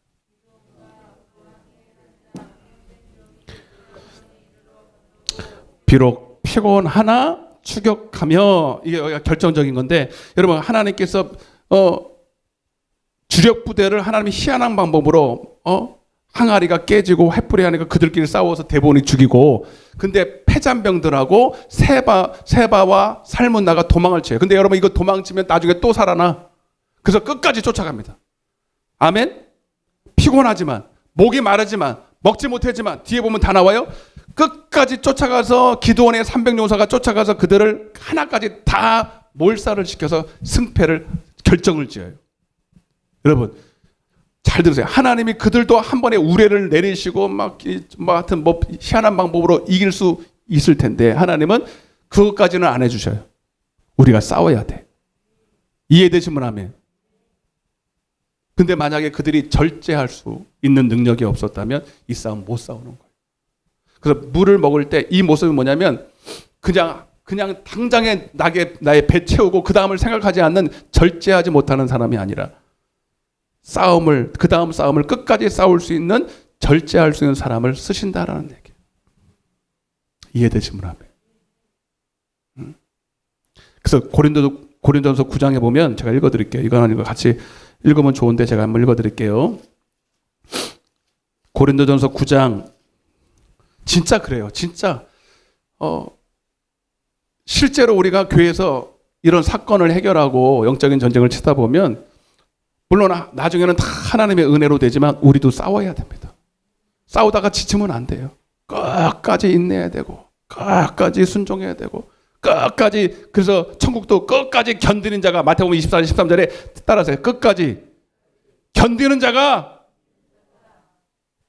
비록 피곤하나 추격하며, 이게 결정적인 건데, 여러분 하나님께서 주력 부대를 하나님이 희한한 방법으로 항아리가 깨지고 횃불이 하니까 그들끼리 싸워서 대본이 죽이고, 근데 패잔병들하고 세바와 살문나가 도망을 쳐요. 근데 여러분 이거 도망치면 나중에 또 살아나. 그래서 끝까지 쫓아갑니다. 아멘? 피곤하지만, 목이 마르지만, 먹지 못했지만, 뒤에 보면 다 나와요. 끝까지 쫓아가서 기드온의 300용사가 쫓아가서 그들을 하나까지 다 몰살을 시켜서 승패를 결정을 지어요. 여러분 잘 들으세요. 하나님이 그들도 한 번에 우레를 내리시고 하여튼 희한한 방법으로 이길 수 있을 텐데 하나님은 그것까지는 안 해주셔요. 우리가 싸워야 돼. 이해되시면 아멘. 근데 만약에 그들이 절제할 수 있는 능력이 없었다면 이 싸움 못 싸우는 거예요. 그래서 물을 먹을 때 이 모습이 뭐냐면 그냥 당장에 나의 배 채우고 그 다음을 생각하지 않는, 절제하지 못하는 사람이 아니라 그 다음 싸움을 끝까지 싸울 수 있는, 절제할 수 있는 사람을 쓰신다라는 얘기예요. 이해되시면 아멘. 그래서 고린도전서 9장에 보면 제가 읽어드릴게요. 이거는 이거 같이 읽으면 좋은데 제가 한번 읽어드릴게요. 고린도전서 9장. 진짜 그래요. 진짜 실제로 우리가 교회에서 이런 사건을 해결하고 영적인 전쟁을 치다 보면 물론 나중에는 다 하나님의 은혜로 되지만 우리도 싸워야 됩니다. 싸우다가 지치면 안 돼요. 끝까지 인내해야 되고 끝까지 순종해야 되고 끝까지, 그래서 천국도 끝까지 견디는 자가, 마태복음 24장 13절에 따라서 끝까지 견디는 자가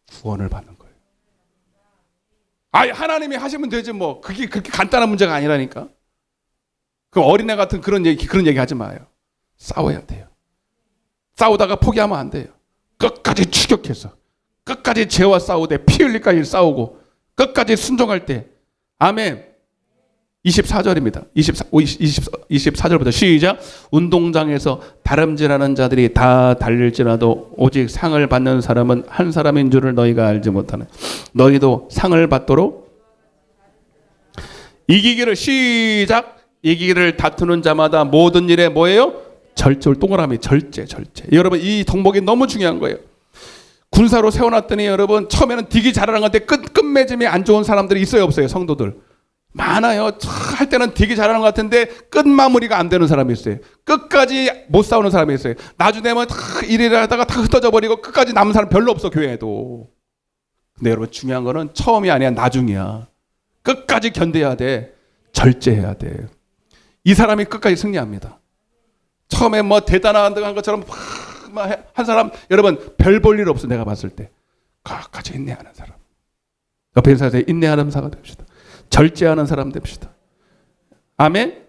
구원을 받는 거예요. 하나님이 하시면 되지 뭐. 그게 그렇게 간단한 문제가 아니라니까. 그 어린애 같은 그런 얘기 하지 마요. 싸워야 돼요. 싸우다가 포기하면 안 돼요. 끝까지 추격해서, 끝까지 죄와 싸우되 피 흘릴까지 싸우고 끝까지 순종할 때. 아멘. 24절입니다. 24절부터 시작. 운동장에서 다름질하는 자들이 다 달릴지라도 오직 상을 받는 사람은 한 사람인 줄을 너희가 알지 못하네. 너희도 상을 받도록 이기기를, 시작. 이기기를 다투는 자마다 모든 일에 뭐예요? 절제. 동그라미 절제. 여러분 이 덕목이 너무 중요한 거예요. 군사로 세워놨더니 여러분 처음에는 되게 잘하는 건데 끝맺음이 안 좋은 사람들이 있어요, 없어요? 성도들 많아요. 할 때는 되게 잘하는 것 같은데 끝 마무리가 안 되는 사람이 있어요. 끝까지 못 싸우는 사람이 있어요. 나중 되면 다 일을 하다가 다 흩어져 버리고 끝까지 남은 사람 별로 없어, 교회에도. 근데 여러분 중요한 거는 처음이 아니야, 나중이야. 끝까지 견뎌야 돼. 절제해야 돼. 이 사람이 끝까지 승리합니다. 처음에 뭐 대단한 것처럼 한 사람, 여러분 별 볼 일 없어. 내가 봤을 때 끝까지 인내하는 사람. 옆에 인사하세요. 인내하는 사가 됩시다. 절제하는 사람 됩시다. 아멘.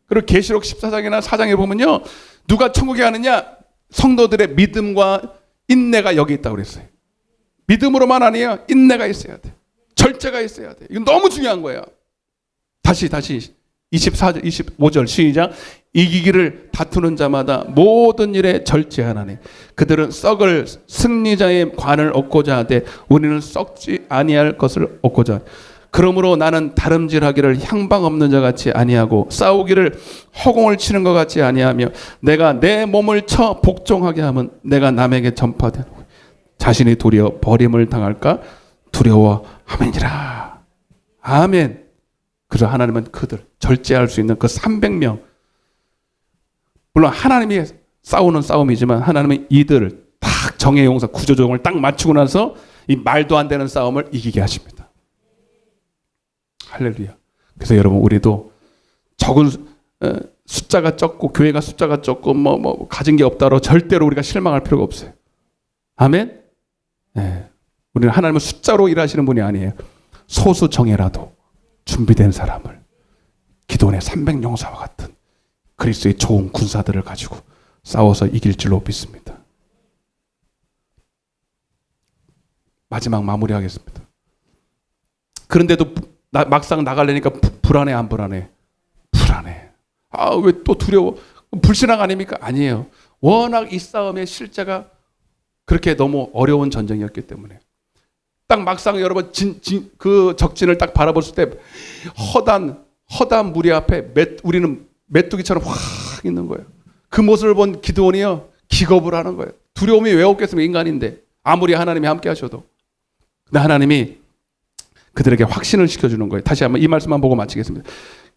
그리고 계시록 14장이나 4장에 보면요, 누가 천국에 가느냐? 성도들의 믿음과 인내가 여기 있다고 그랬어요. 믿음으로만 아니에요. 인내가 있어야 돼. 절제가 있어야 돼. 이건 너무 중요한 거예요. 다시 24절 25절 시작. 이기기를 다투는 자마다 모든 일에 절제하나니 그들은 썩을 승리자의 관을 얻고자 하되 우리는 썩지 아니할 것을 얻고자 하니. 그러므로 나는 다름질하기를 향방 없는 자 같이 아니하고 싸우기를 허공을 치는 것 같이 아니하며 내가 내 몸을 쳐 복종하게 하면 내가 남에게 전파되는 거예요. 자신이 도리어 버림을 당할까 두려워함이니라. 아멘. 그래서 하나님은 그들 절제할 수 있는 그 300명, 물론 하나님이 싸우는 싸움이지만 하나님은 이들을 딱 정의 용사 구조조정을 딱 맞추고 나서 이 말도 안 되는 싸움을 이기게 하십니다. 할렐루야. 그래서 여러분, 우리도 적은 숫자가 적고 교회가 숫자가 적고 뭐 가진 게 없다로 절대로 우리가 실망할 필요가 없어요. 아멘. 네. 우리는 하나님은 숫자로 일하시는 분이 아니에요. 소수 정예라도 준비된 사람을 기도원의 300용사와 같은 그리스도의 좋은 군사들을 가지고 싸워서 이길 줄로 믿습니다. 마지막 마무리하겠습니다. 그런데도 막상 나가려니까 불안해, 안 불안해? 불안해. 아, 왜 또 두려워? 불신앙 아닙니까? 아니에요. 워낙 이 싸움의 실제가 그렇게 너무 어려운 전쟁이었기 때문에. 딱 막상 여러분 그 적진을 딱 바라봤을 때 허단 무리 앞에 우리는 메뚜기처럼 확 있는 거예요. 그 모습을 본 기드온이요, 기겁을 하는 거예요. 두려움이 왜 없겠습니까? 인간인데. 아무리 하나님이 함께 하셔도. 근데 하나님이 그들에게 확신을 시켜주는 거예요. 다시 한번 이 말씀만 보고 마치겠습니다.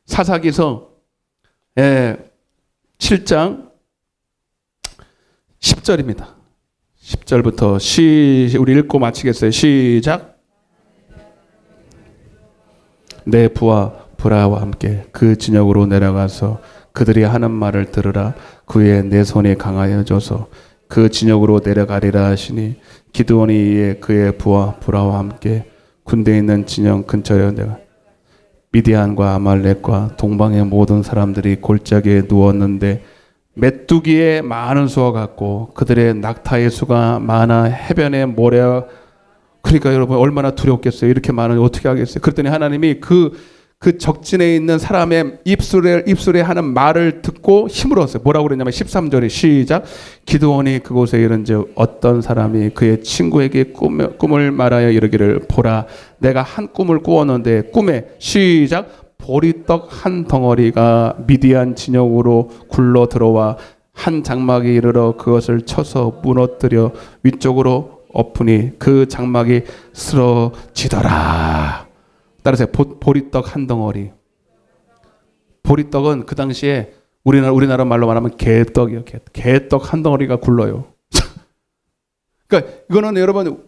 사사기서 7장 10절입니다. 10절부터 우리 읽고 마치겠어요. 시작. 내 부하 브라와 함께 그 진영으로 내려가서 그들이 하는 말을 들으라. 그의 내 손이 강하여져서 그 진영으로 내려가리라 하시니 기드온이 이에 그의 부하 브라와 함께 군대에 있는 진영 근처에 내가 미디안과 아말렉과 동방의 모든 사람들이 골짜기에 누웠는데 메뚜기의 많은 수와 같고 그들의 낙타의 수가 많아 해변의 모래와. 그러니까 여러분 얼마나 두렵겠어요. 이렇게 많은 어떻게 하겠어요. 그랬더니 하나님이 그 적진에 있는 사람의 입술에 하는 말을 듣고 힘을 얻었어요. 뭐라고 그랬냐면 13절에 시작. 기드온이 그곳에 이른즉 어떤 사람이 그의 친구에게 꿈을 말하여 이르기를 보라, 내가 한 꿈을 꾸었는데 꿈에 시작. 보리떡 한 덩어리가 미디안 진영으로 굴러 들어와 한 장막에 이르러 그것을 쳐서 무너뜨려 위쪽으로 엎으니 그 장막이 쓰러지더라. 따라서 보리떡 한 덩어리. 보리떡은 그 당시에 우리나라 말로 말하면 개떡이요. 개떡 한 덩어리가 굴러요. 그러니까 이거는 여러분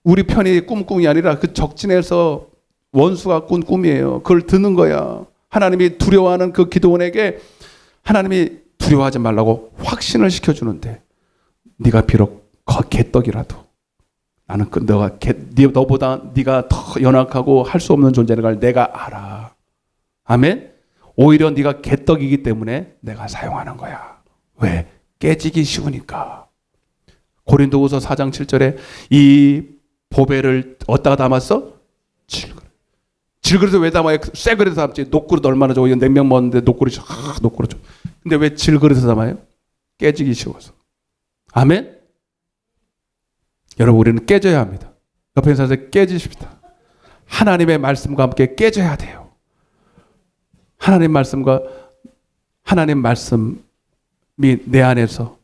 우리 편이 꿈이 아니라 그 적진에서 원수가 꾼 꿈이에요. 그걸 듣는 거야. 하나님이 두려워하는 그 기드온에게 하나님이 두려워하지 말라고 확신을 시켜주는데, 네가 비록 개떡이라도 나는 너보다 네가 더 연약하고 할 수 없는 존재라는 걸 내가 알아. 아멘. 오히려 네가 개떡이기 때문에 내가 사용하는 거야. 왜? 깨지기 쉬우니까. 고린도후서 4장 7절에 이 보배를 어디다가 담았어? 질그릇에 왜 담아요? 새 그릇에 담지. 녹그릇 얼마나 좋아요. 냉면 먹었는데 녹그릇이 녹그릇. 근데 왜 질그릇에 담아요? 깨지기 쉬워서. 아멘. 여러분, 우리는 깨져야 합니다. 옆에 있는 사람들 깨지십시다. 하나님의 말씀과 함께 깨져야 돼요. 하나님 말씀이 내 안에서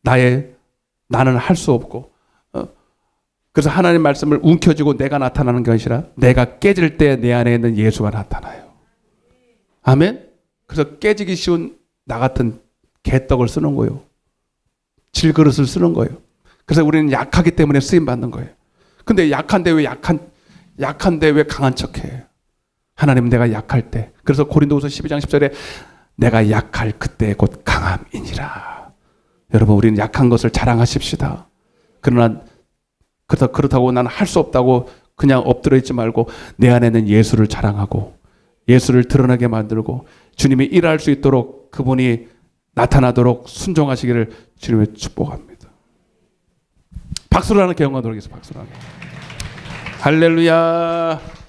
나는 할 수 없고, 그래서 하나님 말씀을 움켜쥐고 내가 나타나는 것이 아니라 내가 깨질 때 내 안에 있는 예수가 나타나요. 아멘. 그래서 깨지기 쉬운 나 같은 개떡을 쓰는 거예요. 질그릇을 쓰는 거예요. 그래서 우리는 약하기 때문에 쓰임 받는 거예요. 근데 약한데 왜 강한 척해? 하나님, 내가 약할 때. 그래서 고린도후서 12장 10절에 내가 약할 그때 곧 강함이니라. 여러분, 우리는 약한 것을 자랑하십시다. 그러나 그렇다고 나는 할 수 없다고 그냥 엎드려 있지 말고 내 안에는 예수를 자랑하고 예수를 드러나게 만들고 주님이 일할 수 있도록 그분이 나타나도록 순종하시기를 주님의 축복합니다. 박수로 하는 경험하도록 하겠습니다. 박수로 하는. 할렐루야.